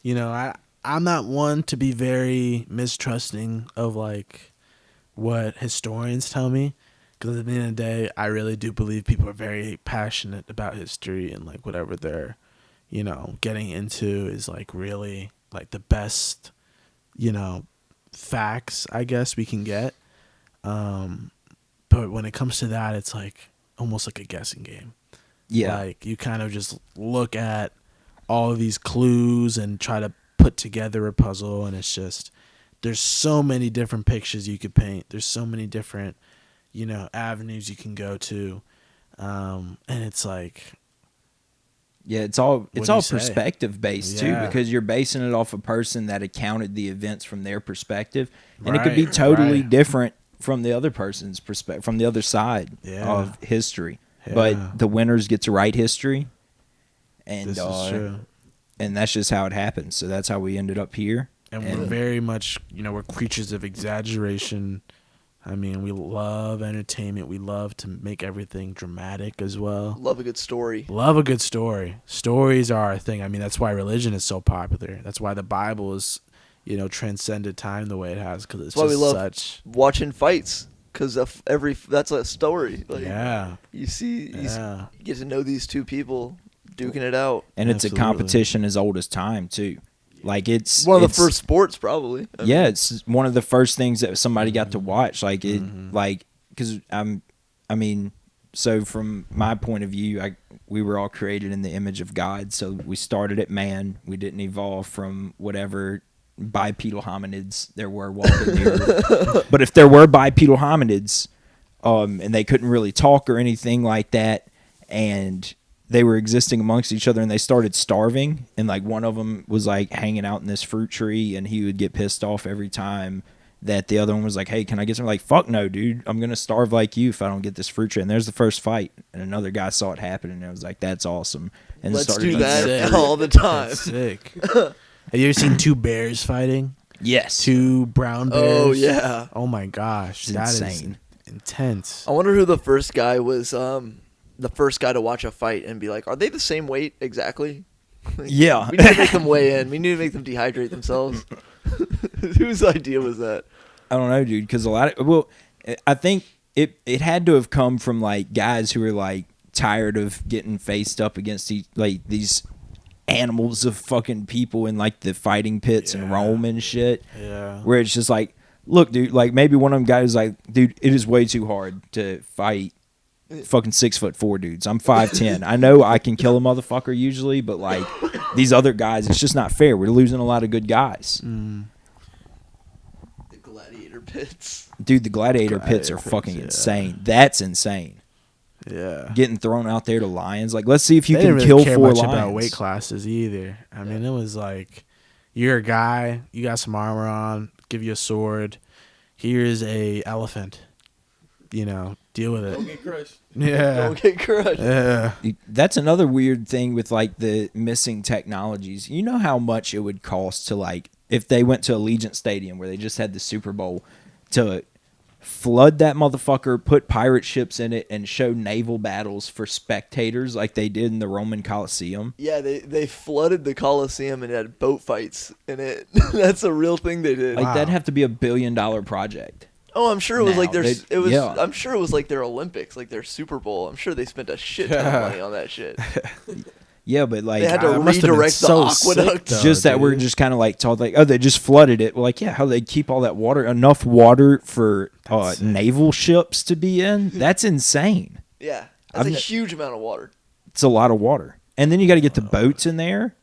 you know, I'm not one to be very mistrusting of like what historians tell me. Because at the end of the day, I really do believe people are very passionate about history, and like whatever they're, you know, getting into is like really like the best, you know, facts I guess we can get. But when it comes to that, it's like almost like a guessing game. Yeah. Like you kind of just look at all of these clues and try to put together a puzzle, and it's just there's so many different pictures you could paint. There's so many different, you know, avenues you can go to, and it's like, yeah, it's all say? perspective based too, Yeah. because you're basing it off a person that accounted the events from their perspective, and it Right, could be totally right. different from the other person's perspective, from the other side Yeah. of history. Yeah. But the winners get to write history, and This is true. and that's just how it happens. So that's how we ended up here. And we're very much, you know, we're creatures of exaggeration. I mean, we love entertainment. We love to make everything dramatic as well. Love a good story. Love a good story. Stories are our thing. I mean, that's why religion is so popular. That's why the Bible is, you know, transcended time the way it has, because it's That's why just we love such. watching fights, because that's a story. Like, Yeah. You Yeah. get to know these two people duking it out. And it's Absolutely. a competition as old as time too. Like it's One of the it's- first sports, probably. I Yeah, mean, it's one of the first things that somebody got to watch. Like it, Mm-hmm. like because I mean, so from my point of view, we were all created in the image of God. So we started at man. We didn't evolve from whatever bipedal hominids there were walking the earth. But if there were bipedal hominids, and they couldn't really talk or anything like that, and they were existing amongst each other, and they started starving, and like one of them was like hanging out in this fruit tree, and he would get pissed off every time that the other one was like, hey, can I get some? Like, fuck no, dude, I'm gonna starve like you if I don't get this fruit tree. And there's the first fight, and another guy saw it happen, and I was like, that's awesome. And let's started do eating that sick. all the time. That's sick. Have you ever seen two bears fighting? Yes. Two brown bears? Oh yeah. Oh my gosh. It's That is insane. intense. I wonder who the first guy was. The first guy to watch a fight and be like, "Are they the same weight exactly?" Like, Yeah. We need to make them weigh in. We need to make them dehydrate themselves. Whose idea was that? I don't know, dude, because I think it had to have come from like guys who were like tired of getting faced up against these animals of fucking people in like the fighting pits in Yeah. Rome and shit, Yeah. where it's just like, look, dude, like maybe one of them guys like, dude, it is way too hard to fight fucking 6'4" dudes. I'm 5'10". I know I can kill a motherfucker usually, but like these other guys, it's just not fair. We're losing a lot of good guys. Mm. The gladiator pits. Dude, the gladiator pits are Gladiator fucking pits, insane. That's insane. Yeah. Getting thrown out there to lions. Like, let's see if you They can didn't really kill care 4 much lions. about weight classes either. I mean, it was like, you're a guy, you got some armor on, give you a sword. Here's a elephant. You know, deal with it. Get crushed. Yeah. Don't get crushed. Yeah. That's another weird thing with like the missing technologies. You know how much it would cost to like, if they went to Allegiant Stadium where they just had the Super Bowl, to flood that motherfucker, put pirate ships in it, and show naval battles for spectators like they did in the Roman Colosseum. Yeah, they flooded the Coliseum and had boat fights in it. That's a real thing they did. Like Wow. that'd have to be $1 billion project. Oh, I'm sure it was Now, like their. they- It was. yeah. I'm sure it was like their Olympics, like their Super Bowl. I'm sure they spent a shit ton of money on that shit. Yeah, but like They had to that must have been redirect the so sick, aqueduct. though. just that we're dude. just kind of like told like, oh, they just flooded it. Well, like, yeah, how they keep all that water, enough water for That's sick. naval ships to be in? That's insane. Yeah, that's I've- a huge amount of water. It's a lot of water, and then you got to get the boats in there.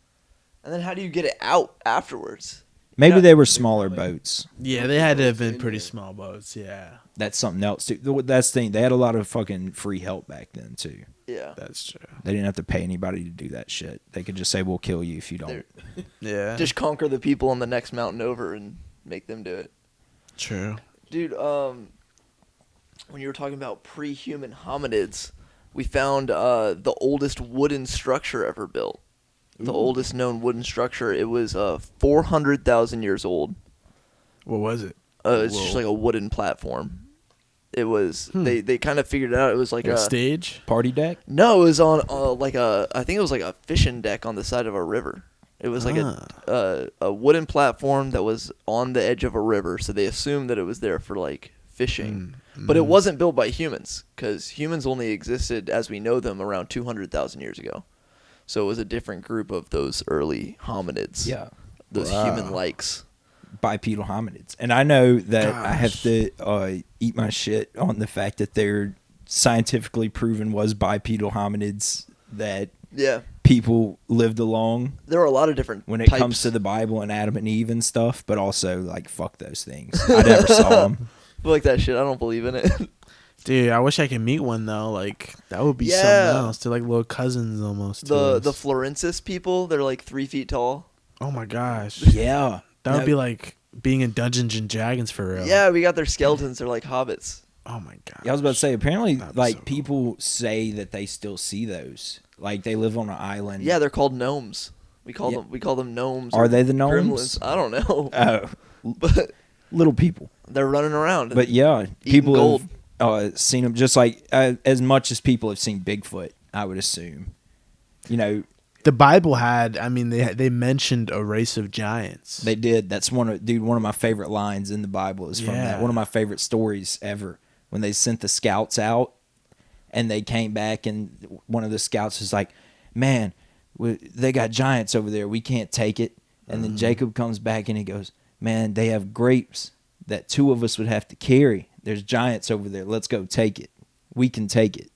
And then how do you get it out afterwards? Maybe Yeah. they were smaller boats. Yeah, they had to have been pretty small boats. Yeah, That's something else too. That's the thing. They had a lot of fucking free help back then too. Yeah. that's true. They didn't have to pay anybody to do that shit. They could just say, "We'll kill you if you don't." They're- Yeah, Just conquer the people on the next mountain over and make them do it. true. Dude, when you were talking about pre-human hominids, we found the oldest wooden structure ever built. The oldest known wooden structure. It was 400,000 years old. What was it? It's just like a wooden platform. It was they kind of figured it out. It was like Like a stage? Party deck. No, it was on I think it was like a fishing deck on the side of a river. It was like a wooden platform that was on the edge of a river, so they assumed that it was there for like fishing. But it wasn't built by humans, because humans only existed as we know them around 200,000 years ago. So it was a different group of those early hominids. Yeah. Those human likes. Bipedal hominids. And I know that I have to eat my shit on the fact that they're scientifically proven was bipedal hominids that Yeah. people lived along There are a lot of different when it types. comes to the Bible and Adam and Eve and stuff, but also like fuck those things. I never saw them. Like that shit. I don't believe in it. Dude, I wish I could meet one though. Like that would be Yeah. something else. They're like little cousins almost. to The us. Florensis people, they're like 3 feet tall. Oh my gosh, Yeah. that would be like being in Dungeons and Dragons for real. Yeah, we got their skeletons. They're like hobbits. Oh my god. Yeah, I was about to say, apparently, That'd be like, so people say that they still see those. Like, they live on an island. Yeah, they're called gnomes. We call Yeah. them gnomes. Are or they the gnomes? gremlins. I don't know. Oh, But little people. they're running around. But yeah, Eating people gold. have seen them just like as much as people have seen Bigfoot, I would assume. You know, The Bible had. I mean, they mentioned a race of giants. they did. That's one of my favorite lines in the Bible is from that. Yeah. One of my favorite stories ever. When they sent the scouts out and they came back and one of the scouts was like, "Man, they got giants over there. We can't take it." And then Jacob comes back and he goes, "Man, they have grapes that 2 of us would have to carry. There's giants over there. Let's go take it. We can take it."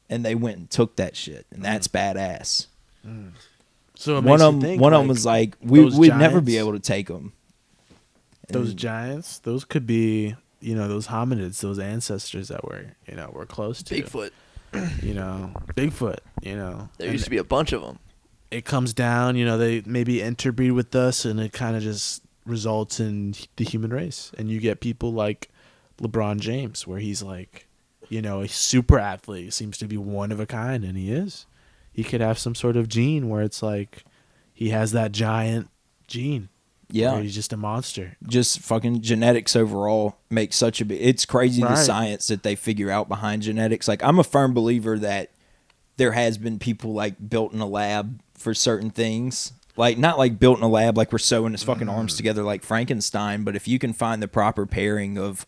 And they went and took that shit, and that's badass. So it One makes of you them, think, one of them was like, we'd never be giants- able to take them. Those giants, those could be, those hominids, those ancestors that we're close to. Bigfoot. Bigfoot. There used to be a bunch of them. It comes down, they maybe interbreed with us, and it kind of just results in the human race. And you get people like LeBron James, where he's like, a super athlete, seems to be one of a kind, and he is. He could have some sort of gene where it's like he has that giant gene. Yeah. Where he's just a monster. Just fucking genetics overall makes such a big. It's crazy the Right. science that they figure out behind genetics. Like, I'm a firm believer that there has been people like built in a lab for certain things. Like, not like built in a lab like we're sewing his fucking arms together like Frankenstein, but if you can find the proper pairing of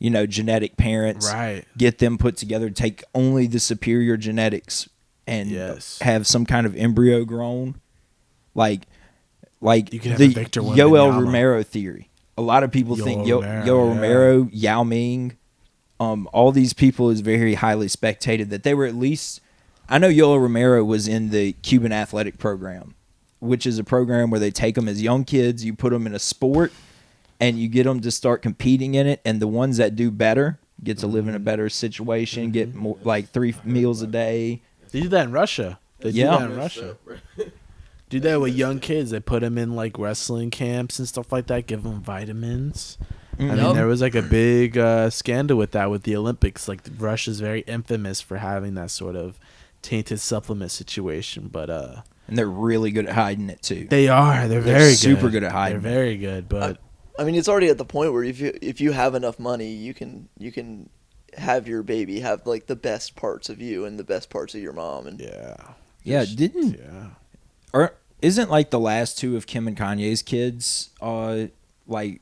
genetic parents, Right. get them put together, take only the superior genetics and Yes. have some kind of embryo grown, like You could have the a Victor Yoel Wembanyama. Romero theory. A lot of people think Yoel Romero, Yoel yeah. Romero, Yao Ming, all these people is very highly spectated that they were at least. I know Yoel Romero was in the Cuban athletic program, which is a program where they take them as young kids, you put them in a sport, and you get them to start competing in it, and the ones that do better get to live in a better situation, get more, like 3 meals a day. They do that in Russia. They do Yeah. that in Russia. Do that with young kids. They put them in like wrestling camps and stuff like that. Give them vitamins. I mean, Yup. there was like a big scandal with that with the Olympics. Like Russia's very infamous for having that sort of tainted supplement situation. But And they're really good at hiding it too. they are. They're They're very super good. good at hiding They're very good. But I mean, it's already at the point where if you have enough money, you can have your baby have like the best parts of you and the best parts of your mom. And yeah, yeah. Isn't like the last 2 of Kim and Kanye's kids like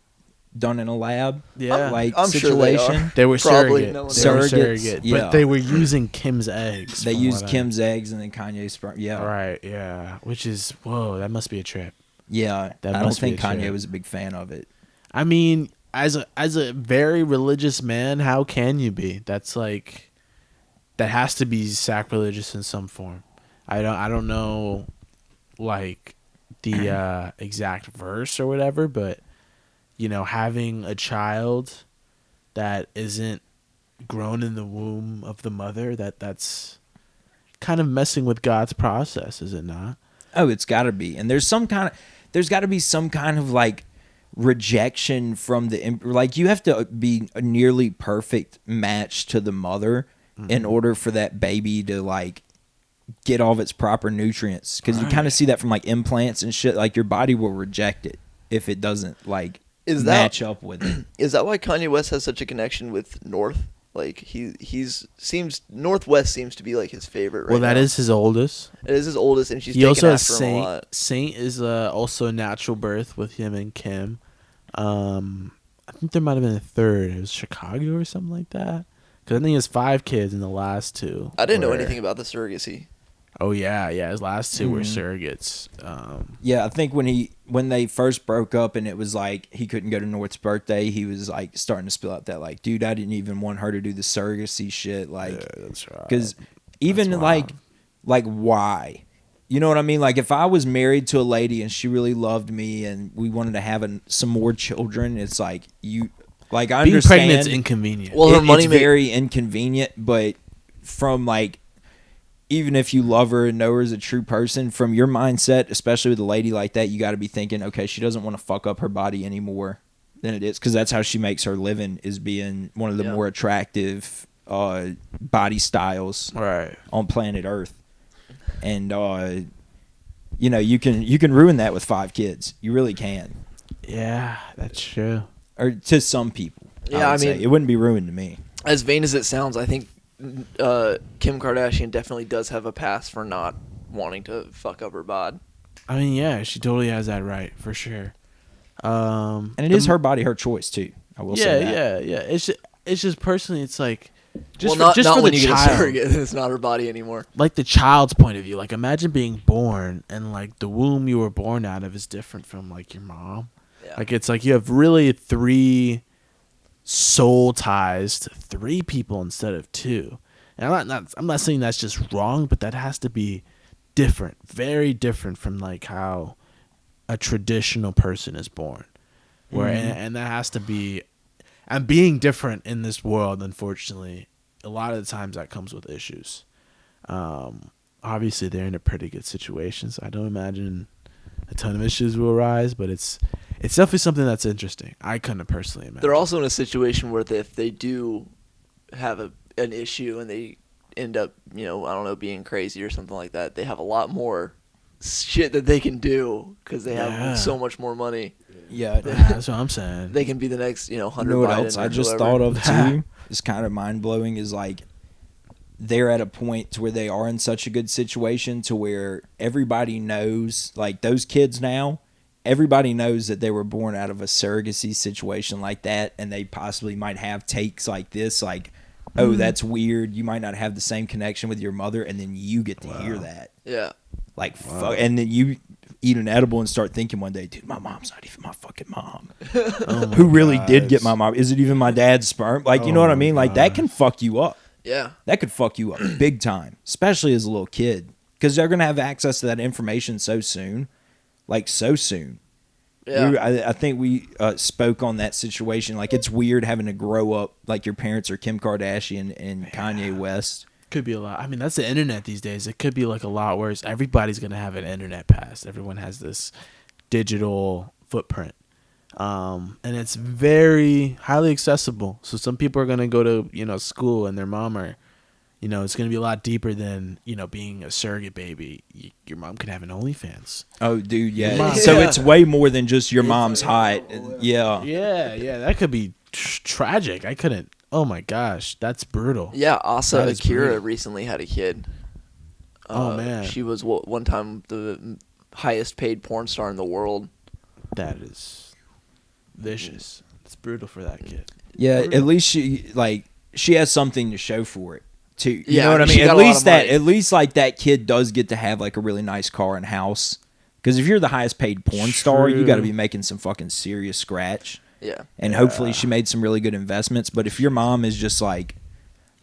done in a lab? Yeah. Like I'm sure they situation. are. They were Probably surrogate. no one They were knows. Surrogates, surrogate. yeah. But they were using Kim's eggs. They from used what I- Kim's eggs and then Kanye's sperm. Yeah. Right, yeah. Which is, whoa, that must be a trip. Yeah. That I don't must be think a Kanye trip. was a big fan of it. I mean, as a very religious man, how can you be? That's like, that has to be sacrilegious in some form. I don't know, like, the exact verse or whatever, but having a child that isn't grown in the womb of the mother, that's kind of messing with God's process, is it not? Oh, it's got to be. And there's got to be some kind of like rejection from like you have to be a nearly perfect match to the mother in order for that baby to like get all of its proper nutrients, because you kind of see that from like implants and shit. Like your body will reject it if it doesn't like match up with it. Is that why Kanye West has such a connection with North? Like Northwest seems to be like his favorite right Well, that now. is his oldest. It is his oldest, and she's He taken also after has him a Saint. lot. Saint is also a natural birth with him and Kim. I think there might have been a third. It was Chicago or something like that. Because I think he has 5 kids in the last 2. I didn't know anything about the surrogacy. Oh yeah. His last 2 were surrogates. Yeah, I think when they first broke up and it was like he couldn't go to North's birthday, he was like starting to spill out that like, dude, I didn't even want her to do the surrogacy shit. Like, Yeah, that's right. because even like why? You know what I mean? Like if I was married to a lady and she really loved me and we wanted to have some more children, it's like I being understand pregnant's inconvenient. Well, her money it's very inconvenient, but from like, even if you love her and know her as a true person, from your mindset, especially with a lady like that, you got to be thinking, okay, she doesn't want to fuck up her body any more than it is, because that's how she makes her living, is being one of the more attractive body styles on planet Earth. And you can ruin that with 5 kids. You really can. Yeah, that's true. Or to some people. Yeah, I mean, it wouldn't be ruined to me. As vain as it sounds, I think Kim Kardashian definitely does have a pass for not wanting to fuck up her bod. I mean, yeah, she totally has that right, for sure. And it is her body, her choice too. I will say that. Yeah. It's just personally, it's like Not for when the you get a child. surrogate. It's not her body anymore. Like the child's point of view. Like imagine being born and like the womb you were born out of is different from like your mom. Yeah. Like it's like you have really 3 soul ties to 3 people instead of 2. And I'm not saying that's just wrong, but that has to be different, very different from like how a traditional person is born. Where and that has to be, and being different in this world, unfortunately, a lot of the times that comes with issues. Obviously they're in a pretty good situation, so I don't imagine a ton of issues will arise, but it's definitely something that's interesting. I couldn't personally imagine. They're also in a situation where if they do have an issue and they end up, I don't know, being crazy or something like that, they have a lot more shit that they can do because they have so much more money. Yeah, that's what I'm saying. They can be the next, Hunter You know what Biden else I or just whoever. thought of too? It's kind of mind blowing. Is like they're at a point to where they are in such a good situation to where everybody knows, like those kids now, everybody knows that they were born out of a surrogacy situation like that, and they possibly might have takes like this, like, oh, that's weird. You might not have the same connection with your mother, and then you get to hear that. Yeah. Like, fuck, and then you eat an edible and start thinking one day, dude, my mom's not even my fucking mom. Who really did get my mom? Is it even my dad's sperm? Like, you know what I mean? Like, that can fuck you up. Yeah. That could fuck you up big time, especially as a little kid, because they're going to have access to that information so soon. Like, so soon. Yeah. I think we spoke on that situation. Like, it's weird having to grow up like your parents are Kim Kardashian and Kanye West. Could be a lot. I mean, that's the internet these days. It could be like a lot worse. Everybody's going to have an internet pass. Everyone has this digital footprint. And it's very highly accessible. So some people are going to go to, school and their mom are, it's going to be a lot deeper than, being a surrogate baby. Your mom could have an OnlyFans. Oh, dude, yeah. Mom. So it's way more than just your mom's height. Yeah. Yeah. That could be tragic. I couldn't. Oh my gosh, that's brutal. Yeah, Asa That is Akira brutal. recently had a kid. Oh, man. She was one time the highest paid porn star in the world. That is vicious. It's brutal for that kid. Yeah, at least she has something to show for it. Too. You Yeah, know what I she mean? got a lot of money. At least like that kid does get to have like a really nice car and house. Because if you're the highest paid porn star, you got to be making some fucking serious scratch. Yeah. And hopefully she made some really good investments. But if your mom is just like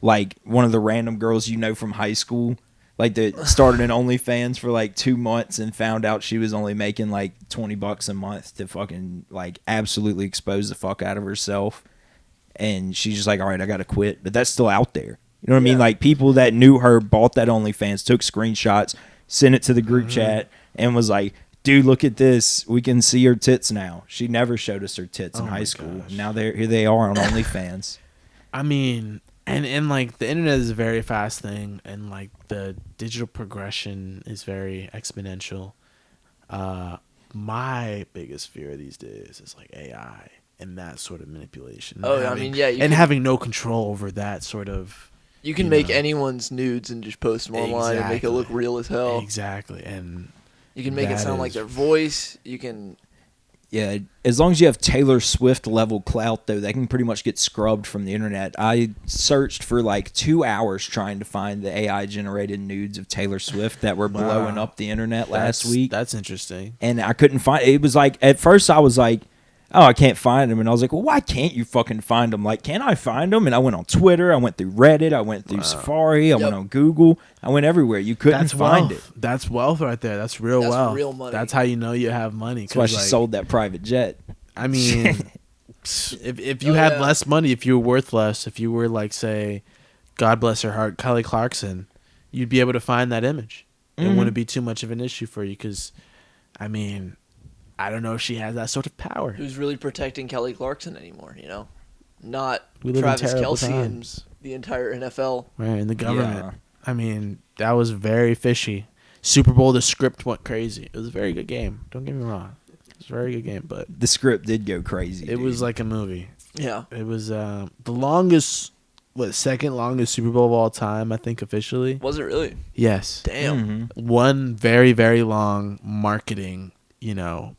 one of the random girls from high school like that started an OnlyFans for like 2 months and found out she was only making like $20 a month to fucking like absolutely expose the fuck out of herself. And she's just like, all right, I got to quit. But that's still out there. You know what I mean? Like people that knew her bought that OnlyFans, took screenshots, sent it to the group chat and was like, dude, look at this. We can see her tits now. She never showed us her tits in high school. Gosh. Now here they are on OnlyFans. I mean, and like the internet is a very fast thing, and like the digital progression is very exponential. My biggest fear these days is like AI and that sort of manipulation. Oh, and I mean, yeah, having no control over that sort of. You can make anyone's nudes and just post them online and make it look real as hell. Exactly, and you can make it sound like their voice. You can. Yeah, as long as you have Taylor Swift level clout, though, they can pretty much get scrubbed from the internet. I searched for like 2 hours trying to find the AI generated nudes of Taylor Swift that were blowing up the internet last week. That's interesting. And I couldn't find it. It was like, at first I was like, oh, I can't find them. And I was like, well, why can't you fucking find them? Like, can I find them? And I went on Twitter. I went through Reddit. I went through Safari. I went on Google. I went everywhere. You couldn't find it. That's wealth right there. That's real wealth. Real money. That's how you know you have money. That's why she sold that private jet. I mean, if you had less money, if you were worth less, if you were like, say, God bless her heart, Kelly Clarkson, you'd be able to find that image. It wouldn't be too much of an issue for you because, I mean, I don't know if she has that sort of power. Who's really protecting Kelly Clarkson anymore, you know? Not We live Travis in terrible Kelce times. and the entire NFL. Right, and the government. Yeah. I mean, that was very fishy. Super Bowl, the script went crazy. It was a very good game. Don't get me wrong. It was a very good game, but The script did go crazy. it was like a movie. Yeah. It was the longest, second longest Super Bowl of all time, I think, officially. Was it really? Yes. Damn. One very, very long marketing,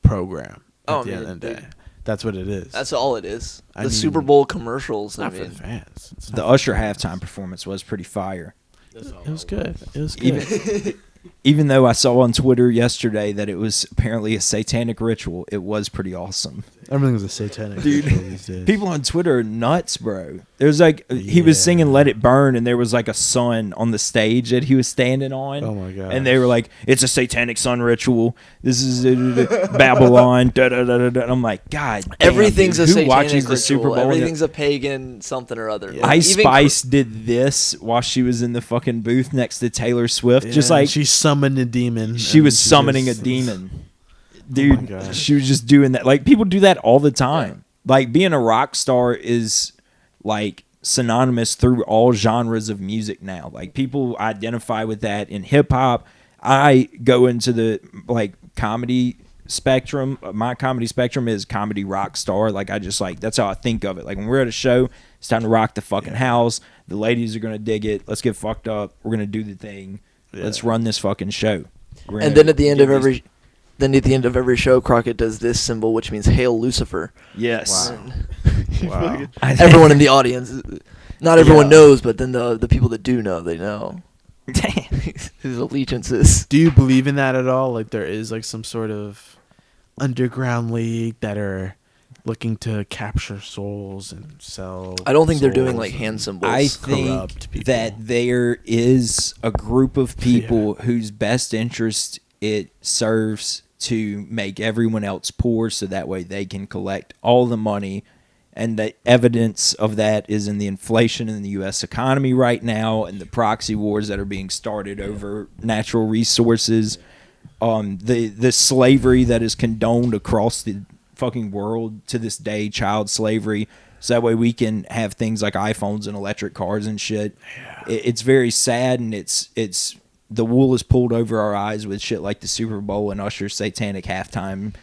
program at Oh, the man, end of the day. That's what it is. That's all it is. I The mean, Super Bowl commercials. not for the fans. It's The not Usher halftime performance was pretty fire. It was good. It was good. Even though I saw on Twitter yesterday that it was apparently a satanic ritual, it was pretty awesome. Everything's a satanic Dude, ritual these days. People on Twitter are nuts, bro. There's like he was singing "Let It Burn" and there was like a sun on the stage that he was standing on. Oh my god! And they were like, "It's a satanic sun ritual. This is Babylon." Da, da, da, da, da. And I'm like, God, damn, Everything's dude. a Who satanic watches ritual. the Super Bowl? Everything's a pagan something or other. Yeah. Ice Even Spice did this while she was in the fucking booth next to Taylor Swift. Just like she summoned a demon. she was and summoning just- a demon. Dude, gosh. she was just doing that. Like, people do that all the time. Like, being a rock star is, like, synonymous through all genres of music now. Like, people identify with that in hip-hop. I go into the, like, comedy spectrum. My comedy spectrum is comedy rock star. Like, I just, like, that's how I think of it. Like, when we're at a show, it's time to rock the fucking house. The ladies are going to dig it. Let's get fucked up. We're going to do the thing. Let's run this fucking show. And then at the end of every... Then at the end of every show, Crockett does this symbol, which means "Hail Lucifer." Yes. Wow. Everyone in the audience, not everyone knows, but then the people that do know, they know. His allegiances. Do you believe in that at all? Like there is like some sort of underground league that are looking to capture souls and sell. I don't think they're doing souls like hand and symbols. I corrupt think people. that there is a group of people whose best interest it serves to make everyone else poor so that way they can collect all the money. And the evidence of that is in the inflation in the U.S. economy right now and the proxy wars that are being started over natural resources. The slavery that is condoned across the fucking world to this day, child slavery. So that way we can have things like iPhones and electric cars and shit. It's very sad, and it's the wool is pulled over our eyes with shit like the Super Bowl and Usher's satanic halftime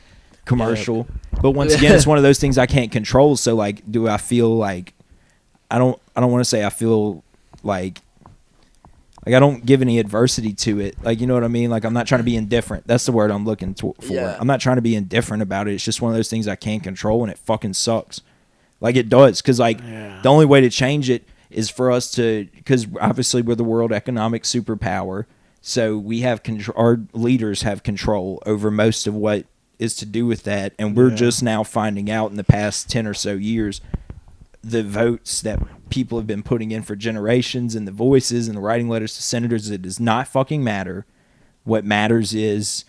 commercial. But once again, it's one of those things I can't control. So like, do I feel like I don't want to say I feel like I don't give any adversity to it. Like, you know what I mean? Like, I'm not trying to be indifferent. That's the word I'm looking for. Yeah. I'm not trying to be indifferent about it. It's just one of those things I can't control, and it fucking sucks. Like, it does. Because, like, the only way to change it is for us to, because obviously we're the world economic superpower, so we have control. Our leaders have control over most of what is to do with that, and we're just now finding out in the past 10 or so years the votes that people have been putting in for generations and the voices and the writing letters to senators, it does not fucking matter. What matters is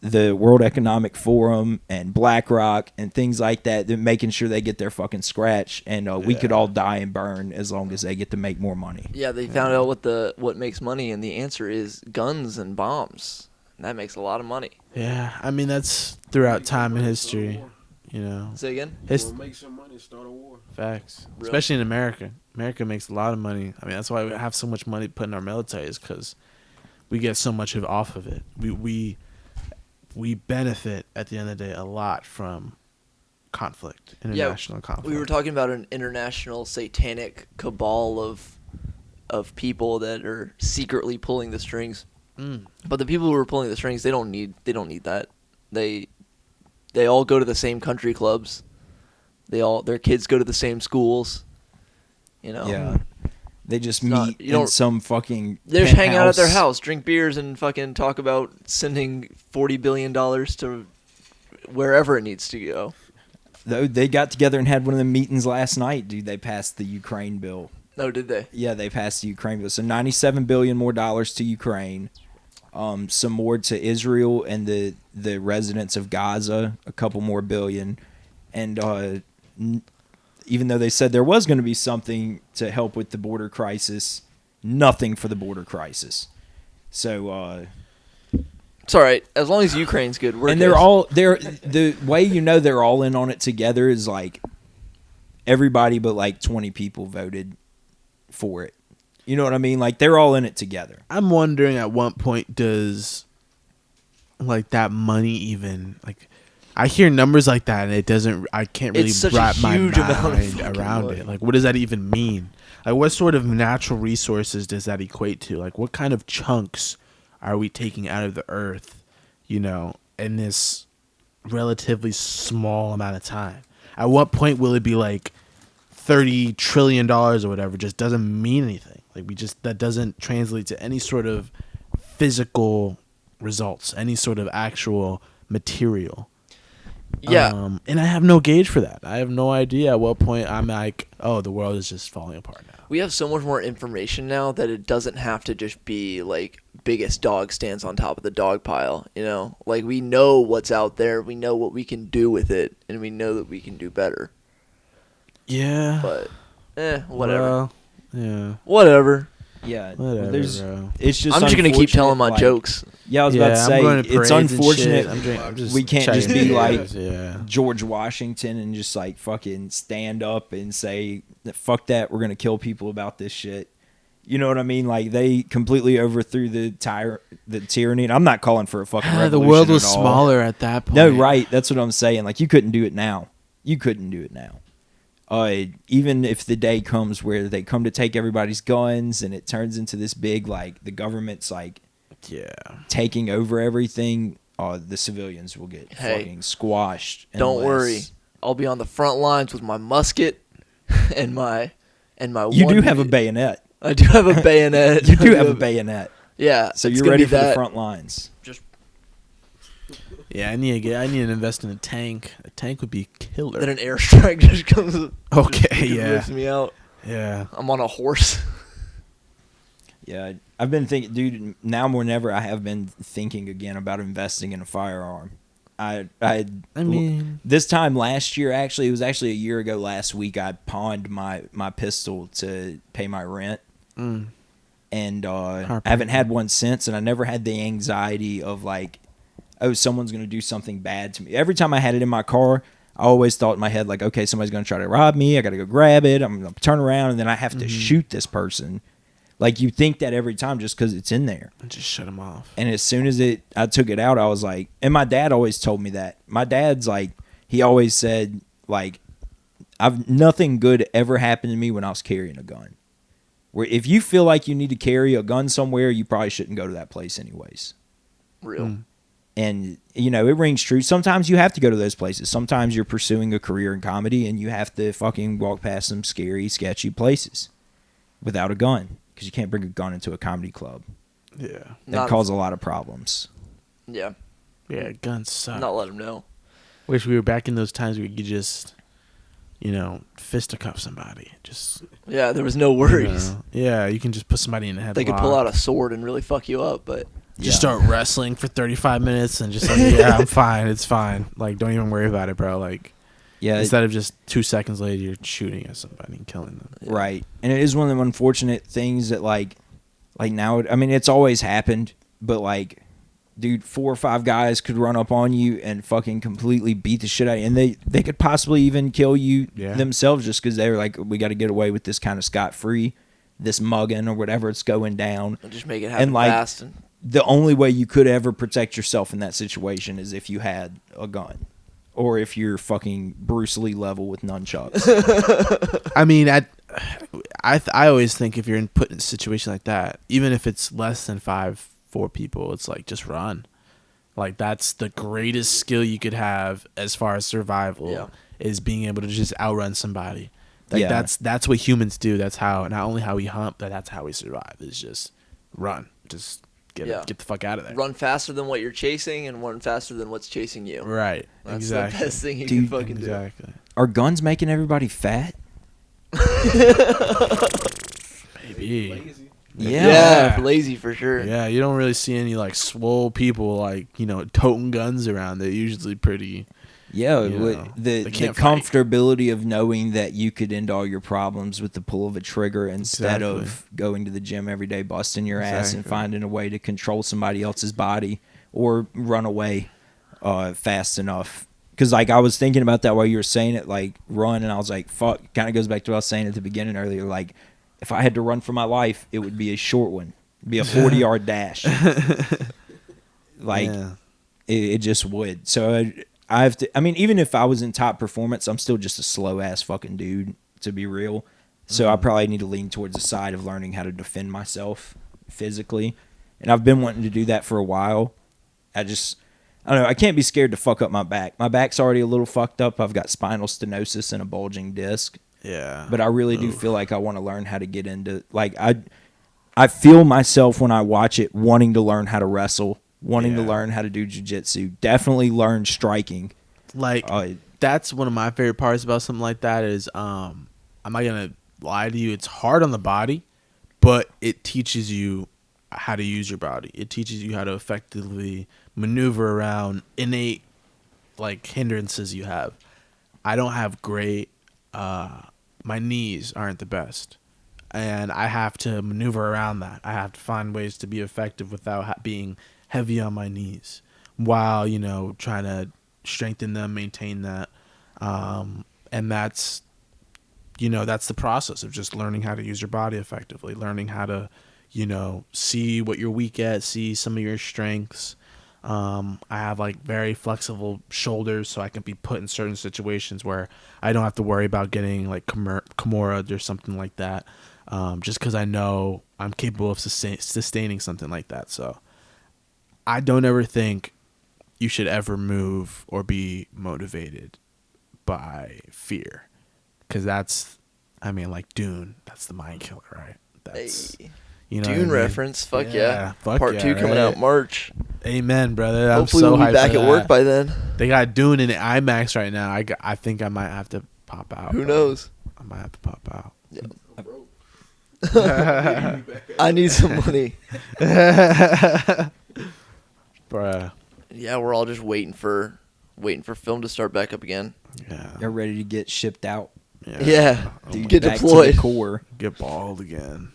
the World Economic Forum and BlackRock and things like that. They're making sure they get their fucking scratch, and we could all die and burn as long as they get to make more money. Yeah, they found out what makes money, and the answer is guns and bombs. And that makes a lot of money. Yeah, I mean that's throughout time in history. You know. Say again? Make some money, start a war. Facts. Real. Especially in America. America makes a lot of money. I mean, that's why we have so much money put in our military, is because we get so much off of it. We benefit at the end of the day a lot from conflict, international conflict. We were talking about an international satanic cabal of people that are secretly pulling the strings. But the people who are pulling the strings, they don't need that. They all go to the same country clubs. Their kids go to the same schools. You know. Yeah. They just meet in some fucking They just hang out at their house, drink beers, and fucking talk about sending $40 billion to wherever it needs to go. They got together and had one of the meetings last night, dude. They passed the Ukraine bill. Oh, did they? Yeah, they passed the Ukraine bill. So $97 billion more to Ukraine. Some more to Israel and the residents of Gaza, a couple more billion. And even though they said there was going to be something to help with the border crisis, nothing for the border crisis. So it's all right as long as Ukraine's good. We're and good. The way they're all in on it together is like everybody but like 20 people voted for it. You know what I mean? Like they're all in it together. I'm wondering at what point does like that money even like. I hear numbers like that, and it doesn't. I can't really wrap my mind around it. Like, what does that even mean? Like, what sort of natural resources does that equate to? Like, what kind of chunks are we taking out of the earth, you know, in this relatively small amount of time? At what point will it be like $30 trillion or whatever? Just doesn't mean anything. Like, that doesn't translate to any sort of physical results, any sort of actual material. Yeah. And I have no gauge for that. I have no idea at what point I'm like, oh, the world is just falling apart now. We have so much more information now that it doesn't have to just be like biggest dog stands on top of the dog pile, you know? Like we know what's out there, we know what we can do with it, and we know that we can do better. Yeah. But whatever. Well, yeah. Whatever. Yeah. Whatever, bro. It's just I'm just going to keep telling my like, jokes. Yeah, I was about to say, it's unfortunate we can't just be like George Washington and just like fucking stand up and say, fuck that, we're going to kill people about this shit. You know what I mean? Like they completely overthrew the tyranny. And I'm not calling for a fucking revolution. The world was at all. smaller at that point. No, right. That's what I'm saying. Like you couldn't do it now. Even if the day comes where they come to take everybody's guns and it turns into this big, like the government's like taking over everything, the civilians will get fucking squashed. Don't worry. I'll be on the front lines with my musket and my You do have a bayonet. I do have a bayonet. You do have a bayonet. Yeah. So you're ready for the front lines. Yeah, I need to invest in a tank. A tank would be killer. Then an airstrike just comes. Okay, rips me out. Yeah. I'm on a horse. Yeah, I've been thinking, dude. Now more than ever, I have been thinking again about investing in a firearm. I mean, this time last year, actually, it was actually a year ago. Last week, I pawned my pistol to pay my rent, and I haven't had one since. And I never had the anxiety of like, oh, someone's going to do something bad to me. Every time I had it in my car, I always thought in my head, like, okay, somebody's going to try to rob me. I got to go grab it. I'm going to turn around, and then I have to shoot this person. Like, you think that every time just because it's in there. And just shut them off. And as soon as I took it out, I was like, and my dad always told me that. My dad's like, he always said, like, nothing good ever happened to me when I was carrying a gun. Where if you feel like you need to carry a gun somewhere, you probably shouldn't go to that place anyways. Real. And, you know, it rings true. Sometimes you have to go to those places. Sometimes you're pursuing a career in comedy and you have to fucking walk past some scary, sketchy places without a gun. Because you can't bring a gun into a comedy club. Yeah. That cause a lot of problems. Yeah. Yeah, guns suck. Not let them know. Wish we were back in those times where you could just, fisticuff somebody. Just Yeah, there was no worries. yeah, you can just put somebody in a headlock. They could pull out a sword and really fuck you up, but just start wrestling for 35 minutes and just like, yeah, I'm fine. It's fine. Like, don't even worry about it, bro. Like, instead of just 2 seconds later, you're shooting at somebody and killing them. Yeah. Right. And it is one of the unfortunate things that, like now, I mean, it's always happened, but, like, dude, 4 or 5 guys could run up on you and fucking completely beat the shit out of you. And they could possibly even kill you themselves just because they were like, we got to get away with this kind of scot-free, this mugging or whatever it's going down. And just make it happen fast. And the only way you could ever protect yourself in that situation is if you had a gun. Or if you're fucking Bruce Lee level with nunchucks. I mean, I always think if you're put in a situation like that, even if it's less than 4 people, it's like, just run. Like, that's the greatest skill you could have as far as survival, is being able to just outrun somebody. Like, that's what humans do. That's how, not only how we hunt, but that's how we survive, is just run. Just get the fuck out of there. Run faster than what you're chasing and run faster than what's chasing you. Right. That's exactly. the best thing you can fucking do. Are guns making everybody fat? Maybe. Yeah, lazy for sure. Yeah, you don't really see any like swole people like, toting guns around. They're usually pretty. Yeah, the comfortability of knowing that you could end all your problems with the pull of a trigger instead of going to the gym every day, busting your ass and finding a way to control somebody else's body or run away fast enough. Because, like, I was thinking about that while you were saying it, like, run, and I was like, fuck. Kind of goes back to what I was saying at the beginning earlier. Like, if I had to run for my life, it would be a short one. It'd be a 40-yard dash. Like, it just would. So, I have to, I mean, even if I was in top performance, I'm still just a slow-ass fucking dude, to be real. So, I probably need to lean towards the side of learning how to defend myself physically. And I've been wanting to do that for a while. I don't know. I can't be scared to fuck up my back. My back's already a little fucked up. I've got spinal stenosis and a bulging disc. Yeah. But I really do feel like I want to learn how to get into, like, I feel myself when I watch it wanting to learn how to wrestle, wanting to learn how to do jiu-jitsu, definitely learn striking. Like, that's one of my favorite parts about something like that is, I'm not going to lie to you, it's hard on the body, but it teaches you how to use your body. It teaches you how to effectively maneuver around innate, like, hindrances you have. I don't have great, my knees aren't the best, and I have to maneuver around that. I have to find ways to be effective without being heavy on my knees while, trying to strengthen them, maintain that. And that's, that's the process of just learning how to use your body effectively, learning how to, see what you're weak at, see some of your strengths. I have like very flexible shoulders, so I can be put in certain situations where I don't have to worry about getting like Kimura or something like that. Just because I know I'm capable of sustaining something like that. So I don't ever think you should ever move or be motivated by fear. Because that's, like Dune, that's the mind killer, right? That's, Dune reference, fuck yeah. Part 2 coming out March. Amen, brother. Hopefully we'll be back at work by then. They got Dune in the IMAX right now. I think I might have to pop out. Who knows? I might have to pop out. Yeah. I need some money. Bruh. Yeah, we're all just waiting for film to start back up again. Yeah. They're ready to get shipped out. Yeah. Get back deployed. To the core. Get bald again.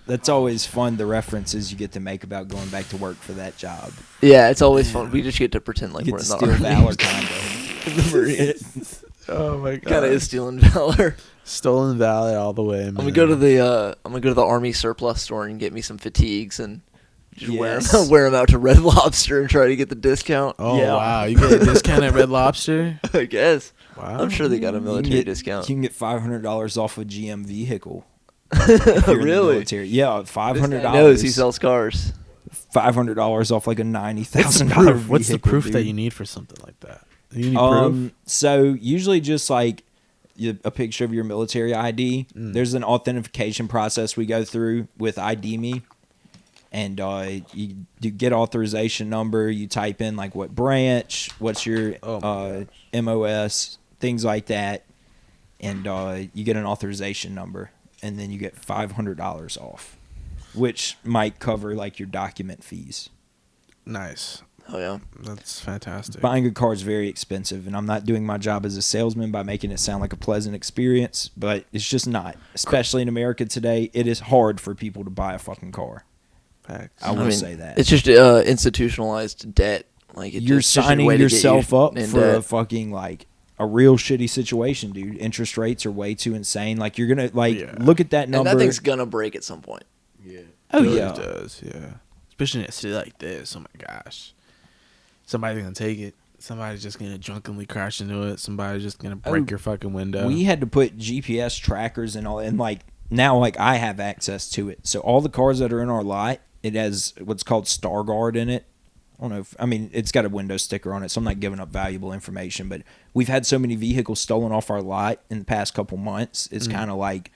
That's always fun, the references you get to make about going back to work for that job. Yeah, it's always fun. We just get to pretend like we're in the Army. Valor kind of. The Marines. Oh my god. Kind of is stealing valor. Stolen valor all the way, man. I'm gonna go to the Army surplus store and get me some fatigues and just wear them out to Red Lobster and try to get the discount. Oh wow, you get a discount at Red Lobster? I guess. Wow. I'm sure they got a military discount. You can get $500 off a GM vehicle. Really? Yeah, $500. Knows he sells cars. $500 off like a $90,000 vehicle. What's the proof that you need for something like that? You need proof? So usually just like a picture of your military ID. There's an authentication process we go through with ID Me. And you get authorization number. You type in like what branch, what's your MOS, things like that. and you get an authorization number, and then you get $500 off, which might cover like your document fees. Nice. Oh yeah, That's fantastic. Buying a car is very expensive, and I'm not doing my job as a salesman by making it sound like a pleasant experience, but it's just not. Especially in America today, it is hard for people to buy a fucking car. Facts. I will say that. It's just institutionalized debt. Like You're signing yourself up for a fucking like a real shitty situation, dude. Interest rates are way too insane. Like you're gonna look at that number. And that thing's gonna break at some point. Yeah. Oh It yeah, does. Yeah. Especially in a city like this. Oh my gosh. Somebody's gonna take it. Somebody's just gonna drunkenly crash into it. Somebody's just gonna break your fucking window. We had to put GPS trackers and all, and like now, like I have access to it. So all the cars that are in our lot, it has what's called Star Guard in it. I don't know if, I mean, it's got a window sticker on it, so I'm not giving up valuable information. But we've had so many vehicles stolen off our lot in the past couple months. It's kind of like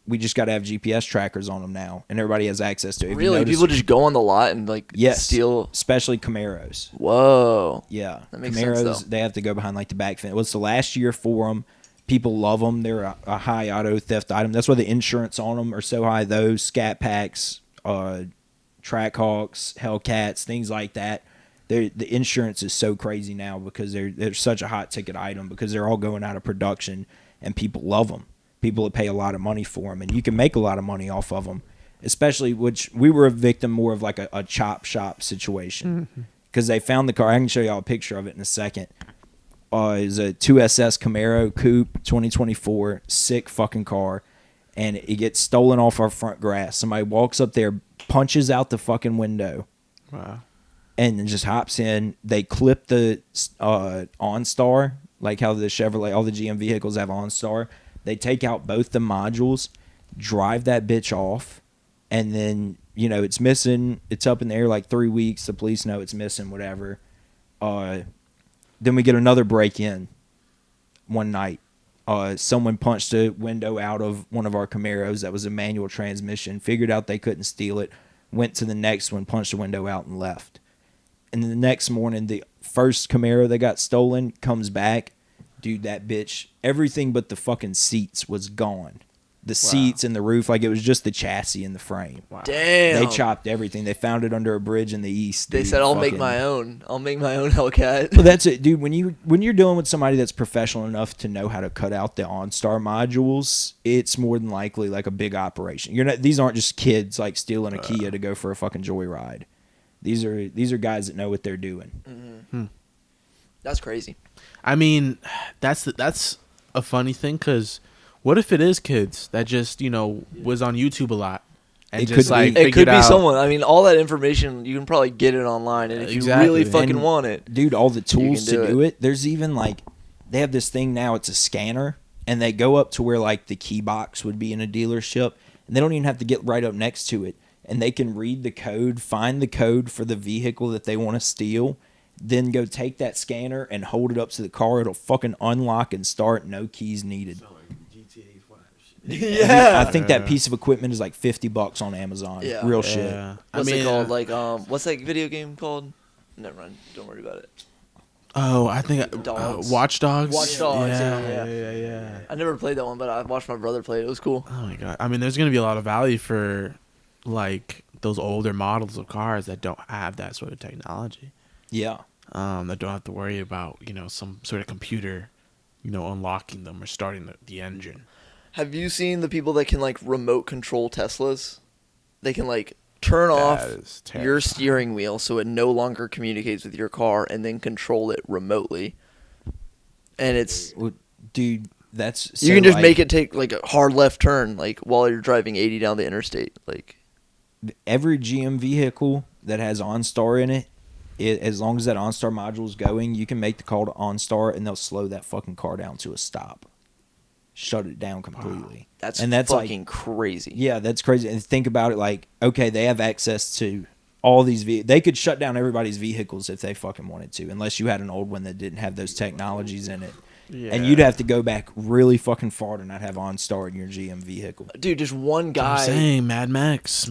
we just got to have GPS trackers on them now, and everybody has access to it. If you Really, notice, people just go on the lot and like steal. especially Camaros. Whoa. Yeah, That makes Camaros, sense, though. they have to go behind like the back fence. Well, it's the last year for them. People love them. They're a high auto theft item. That's why the insurance on them are so high. Those Scat Packs, Trackhawks, Hellcats, things like that. The insurance is so crazy now because they're such a hot ticket item because they're all going out of production and people love them. People that pay a lot of money for them, and you can make a lot of money off of them. Especially, which we were a victim more of like a chop shop situation because they found the car. I can show y'all a picture of it in a second. It's a 2SS Camaro Coupe 2024, sick fucking car, and it gets stolen off our front grass. Somebody walks up there, punches out the fucking window. Wow. And then just hops in. They clip the OnStar, like how the Chevrolet, all the GM vehicles have OnStar. They take out both the modules, drive that bitch off, and then, you know, it's missing. It's up in the air like 3 weeks. The police know it's missing, whatever. Then we get another break-in one night. Someone punched a window out of one of our Camaros that was a manual transmission, figured out they couldn't steal it, went to the next one, punched the window out, and left. And then the next morning, the first Camaro that got stolen comes back. Dude, that bitch, everything but the fucking seats was gone. The seats and the roof, like it was just the chassis and the frame. Wow. Damn. They chopped everything. They found it under a bridge in the east. They dude. said, "I'll make Fucking- my own. I'll make my own Hellcat." Well, that's it, dude. When you're dealing with somebody that's professional enough to know how to cut out the OnStar modules, it's more than likely like a big operation. These aren't just kids like stealing a Kia to go for a fucking joyride. These are guys that know what they're doing. That's crazy. I mean, that's a funny thing because what if it is kids that just, you know, was on YouTube a lot and It just could like be. It figured could be out, someone. I mean, all that information, you can probably get it online. And if you Exactly. really fucking And, want it, dude, all the tools can to do do it. There's even like they have this thing now. It's a scanner, and they go up to where like the key box would be in a dealership, and they don't even have to get right up next to it, and they can read the code, find the code for the vehicle that they want to steal, then go take that scanner and hold it up to the car. It'll fucking unlock and start. No keys needed. yeah. I think that piece of equipment is like $50 on Amazon. Yeah. Real shit. Yeah. What's I mean, it called? Like, what's that video game called? Never mind. Don't worry about it. Oh, I think Dogs. Watch Dogs. Watch Dogs, yeah. Yeah. I never played that one, but I watched my brother play it. It was cool. Oh my god. I mean, there's gonna be a lot of value for like those older models of cars that don't have that sort of technology. Yeah. That don't have to worry about, you know, some sort of computer, you know, unlocking them or starting the engine. Have you seen the people that can like remote control Teslas? They can like turn off is your terrifying. steering wheel so it no longer communicates with your car and then control it remotely. And it's Well, dude, that's you so, can just like, make it take like a hard left turn like while you're driving 80 down the interstate. Like every GM vehicle that has OnStar in it, as long as that OnStar module is going, you can make the call to OnStar and they'll slow that fucking car down to a stop. Shut it down completely. that's that's fucking like, crazy. yeah, that's crazy. And think about it like, okay, they have access to all these they could shut down everybody's vehicles if they fucking wanted to, unless you had an old one that didn't have those technologies in it. Yeah. And you'd have to go back really fucking far to not have OnStar in your GM vehicle. Dude, just one I'm guy. saying Mad Max.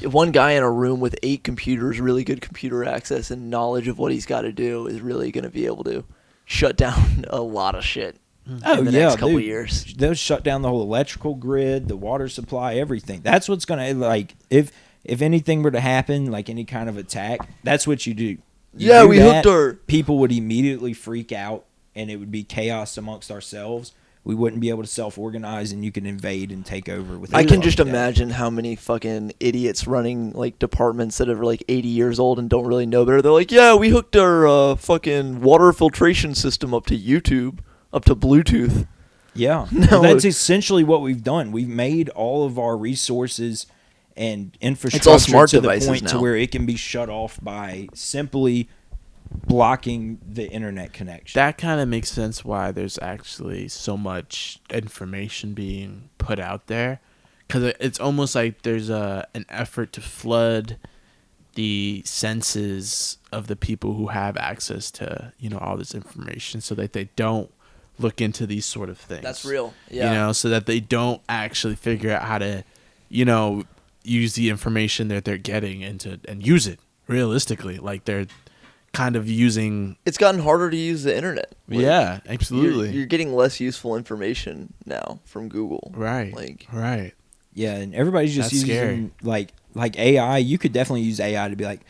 One guy in a room with 8 computers, really good computer access and knowledge of what he's got to do is really going to be able to shut down a lot of shit. Oh, in the yeah, next couple dude. years. They'll shut down the whole electrical grid, the water supply, everything. That's what's gonna like if anything were to happen, like any kind of attack, that's what you do. Yeah, do we that, hooked our. People would immediately freak out, and it would be chaos amongst ourselves. We wouldn't be able to self-organize, and you can invade and take over with. I can just that. imagine how many fucking idiots running like departments that are like 80 years old and don't really know better. They're like, yeah, we hooked our fucking water filtration system up to YouTube, up to Bluetooth. Yeah, No. that's essentially what we've done. We've made all of our resources and infrastructure It's all smart to the devices point to now. where it can be shut off by simply blocking the internet connection. That kind of makes sense why there's actually so much information being put out there, because it's almost like there's an effort to flood the senses of the people who have access to all this information, so that they don't look into these sort of things. That's real. Yeah. So that they don't actually figure out how to use the information that they're getting and use it realistically. Like they're kind of using. It's gotten harder to use the internet. Like, Yeah, absolutely. You're getting less useful information now from Google. Right. Right. Yeah, and everybody's just That's using like AI. You could definitely use AI to be like,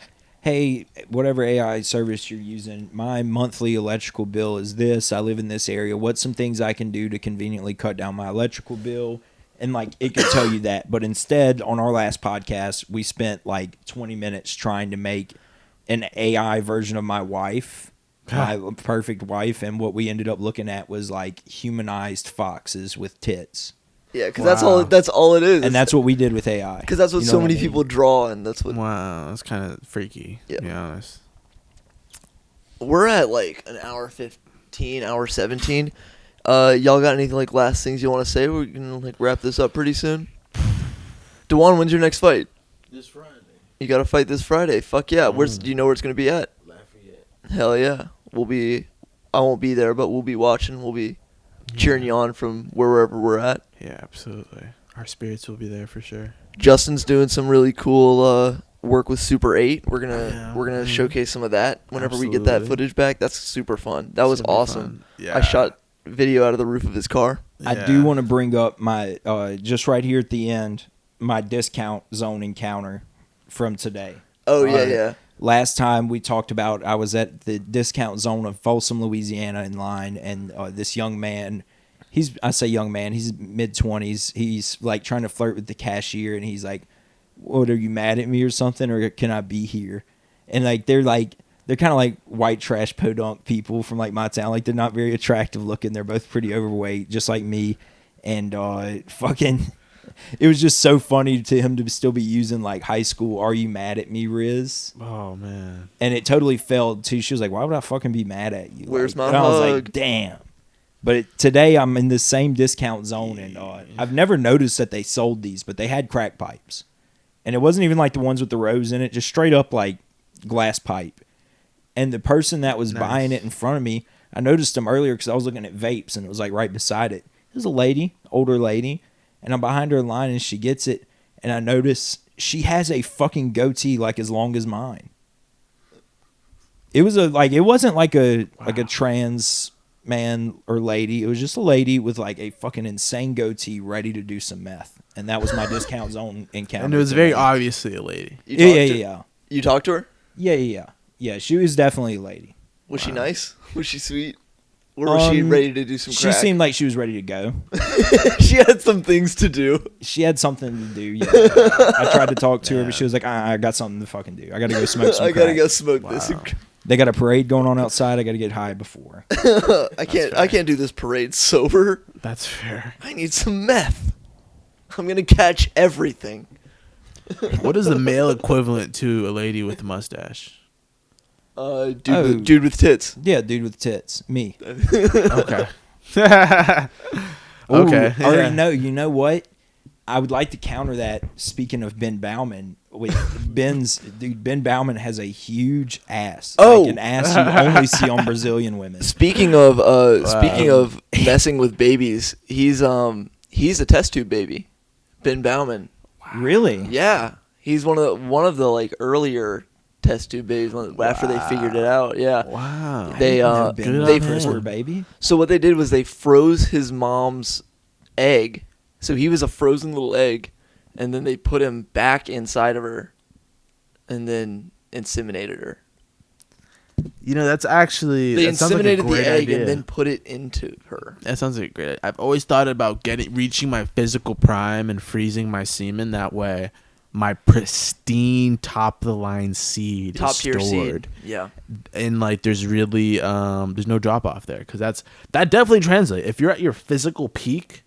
hey, whatever AI service you're using, my monthly electrical bill is this. I live in this area. What's some things I can do to conveniently cut down my electrical bill? And like it could tell you that. But instead, on our last podcast, we spent like 20 minutes trying to make an AI version of my wife, my perfect wife, and what we ended up looking at was like humanized foxes with tits. Yeah, because that's all it is. And that's what we did with AI. Because that's what You know so what I many mean? people draw, and that's what Wow, that's kind of freaky. Yeah. To be honest. we're at. Like an hour 15, hour 17. Y'all got anything like last things you want to say? We're gonna like wrap this up pretty soon. Dewon, when's your next fight? This Friday. You got to fight this Friday. Fuck yeah! Do you know where it's gonna be at? Lafayette. Hell yeah! I won't be there, but we'll be watching. We'll be cheering you on from wherever we're at. Yeah, absolutely. Our spirits will be there for sure. Justin's doing some really cool work with Super 8. We're gonna showcase some of that whenever we get that Absolutely. footage back. That's super fun. That was Super awesome. fun. Yeah. I shot video out of the roof of his car. I do want to bring up my just right here at the end, my discount zone encounter from today. Oh yeah. Last time we talked about, I was at the discount zone of Folsom, Louisiana in line, and this young man, I say young man, he's mid-20s. He's like trying to flirt with the cashier, and he's like, what, are you mad at me or something, or can I be here? And like they're kind of like white trash podunk people from like my town. Like they're not very attractive looking. They're both pretty overweight, just like me. And it was just so funny to him to still be using like high school "Are you mad at me?" Riz. Oh man. And it totally failed too. She was like, "Why would I fucking be mad at you?" Where's my and I was hug? like, "Damn." But today I'm in the same discount zone, and I've never noticed that they sold these, but they had crack pipes, and it wasn't even like the ones with the rose in it, just straight up like glass pipe. And the person that was buying it in front of me, I noticed him earlier because I was looking at vapes, and it was like right beside it. It was a lady, older lady, and I'm behind her in line, and she gets it, and I notice she has a fucking goatee like as long as mine. It wasn't like a trans man or lady. It was just a lady with like a fucking insane goatee ready to do some meth, and that was my discount zone encounter. And it was today. very obviously a lady. Yeah. You talked to her? Yeah, she was definitely a lady. Was she nice? Was she sweet? Or was she ready to do some She crack? seemed like she was ready to go. She had some things to do. She had something to do. Yeah, I tried to talk to her, but she was like, I got something to fucking do. I got to go smoke some I gotta crack. go smoke this. They got a parade going on outside. I got to get high before. I can't do this parade sober. That's fair. I need some meth. I'm gonna catch everything. What is the male equivalent to a lady with a mustache? Dude with tits. Yeah, dude with tits. Me. Okay. Ooh, Okay. I already Yeah. know. You know what? I would like to counter that. Speaking of Ben Bauman, Ben Bauman has a huge ass. Oh. Like an ass you only see on Brazilian women. Speaking of messing with babies, he's a test tube baby. Ben Bauman. Really? Yeah, he's one of the like earlier test tube babies after they figured it out. Yeah. Wow. They Good on first him. were baby. So what they did was they froze his mom's egg. So he was a frozen little egg, and then they put him back inside of her, and then inseminated her. You know, that's actually They that sounds like a inseminated great the egg idea. and then put it into her. That sounds like a great. I've always thought about reaching my physical prime and freezing my semen. That way, my pristine top of the line seed Top is tier stored. seed. Yeah. And like, there's really there's no drop off there, because that definitely translates. If you're at your physical peak,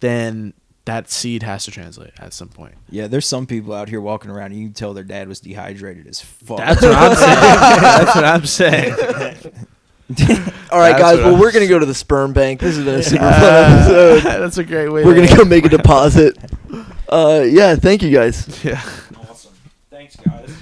then that seed has to translate at some point. Yeah, there's some people out here walking around and you can tell their dad was dehydrated as fuck. That's what I'm saying. That's what I'm saying. All right, That's guys. what Well, I'm we're gonna go to the sperm bank. This has been a super fun episode. That's a great way. We're gonna go make a deposit. Yeah. Thank you guys. Yeah. Awesome. Thanks, guys.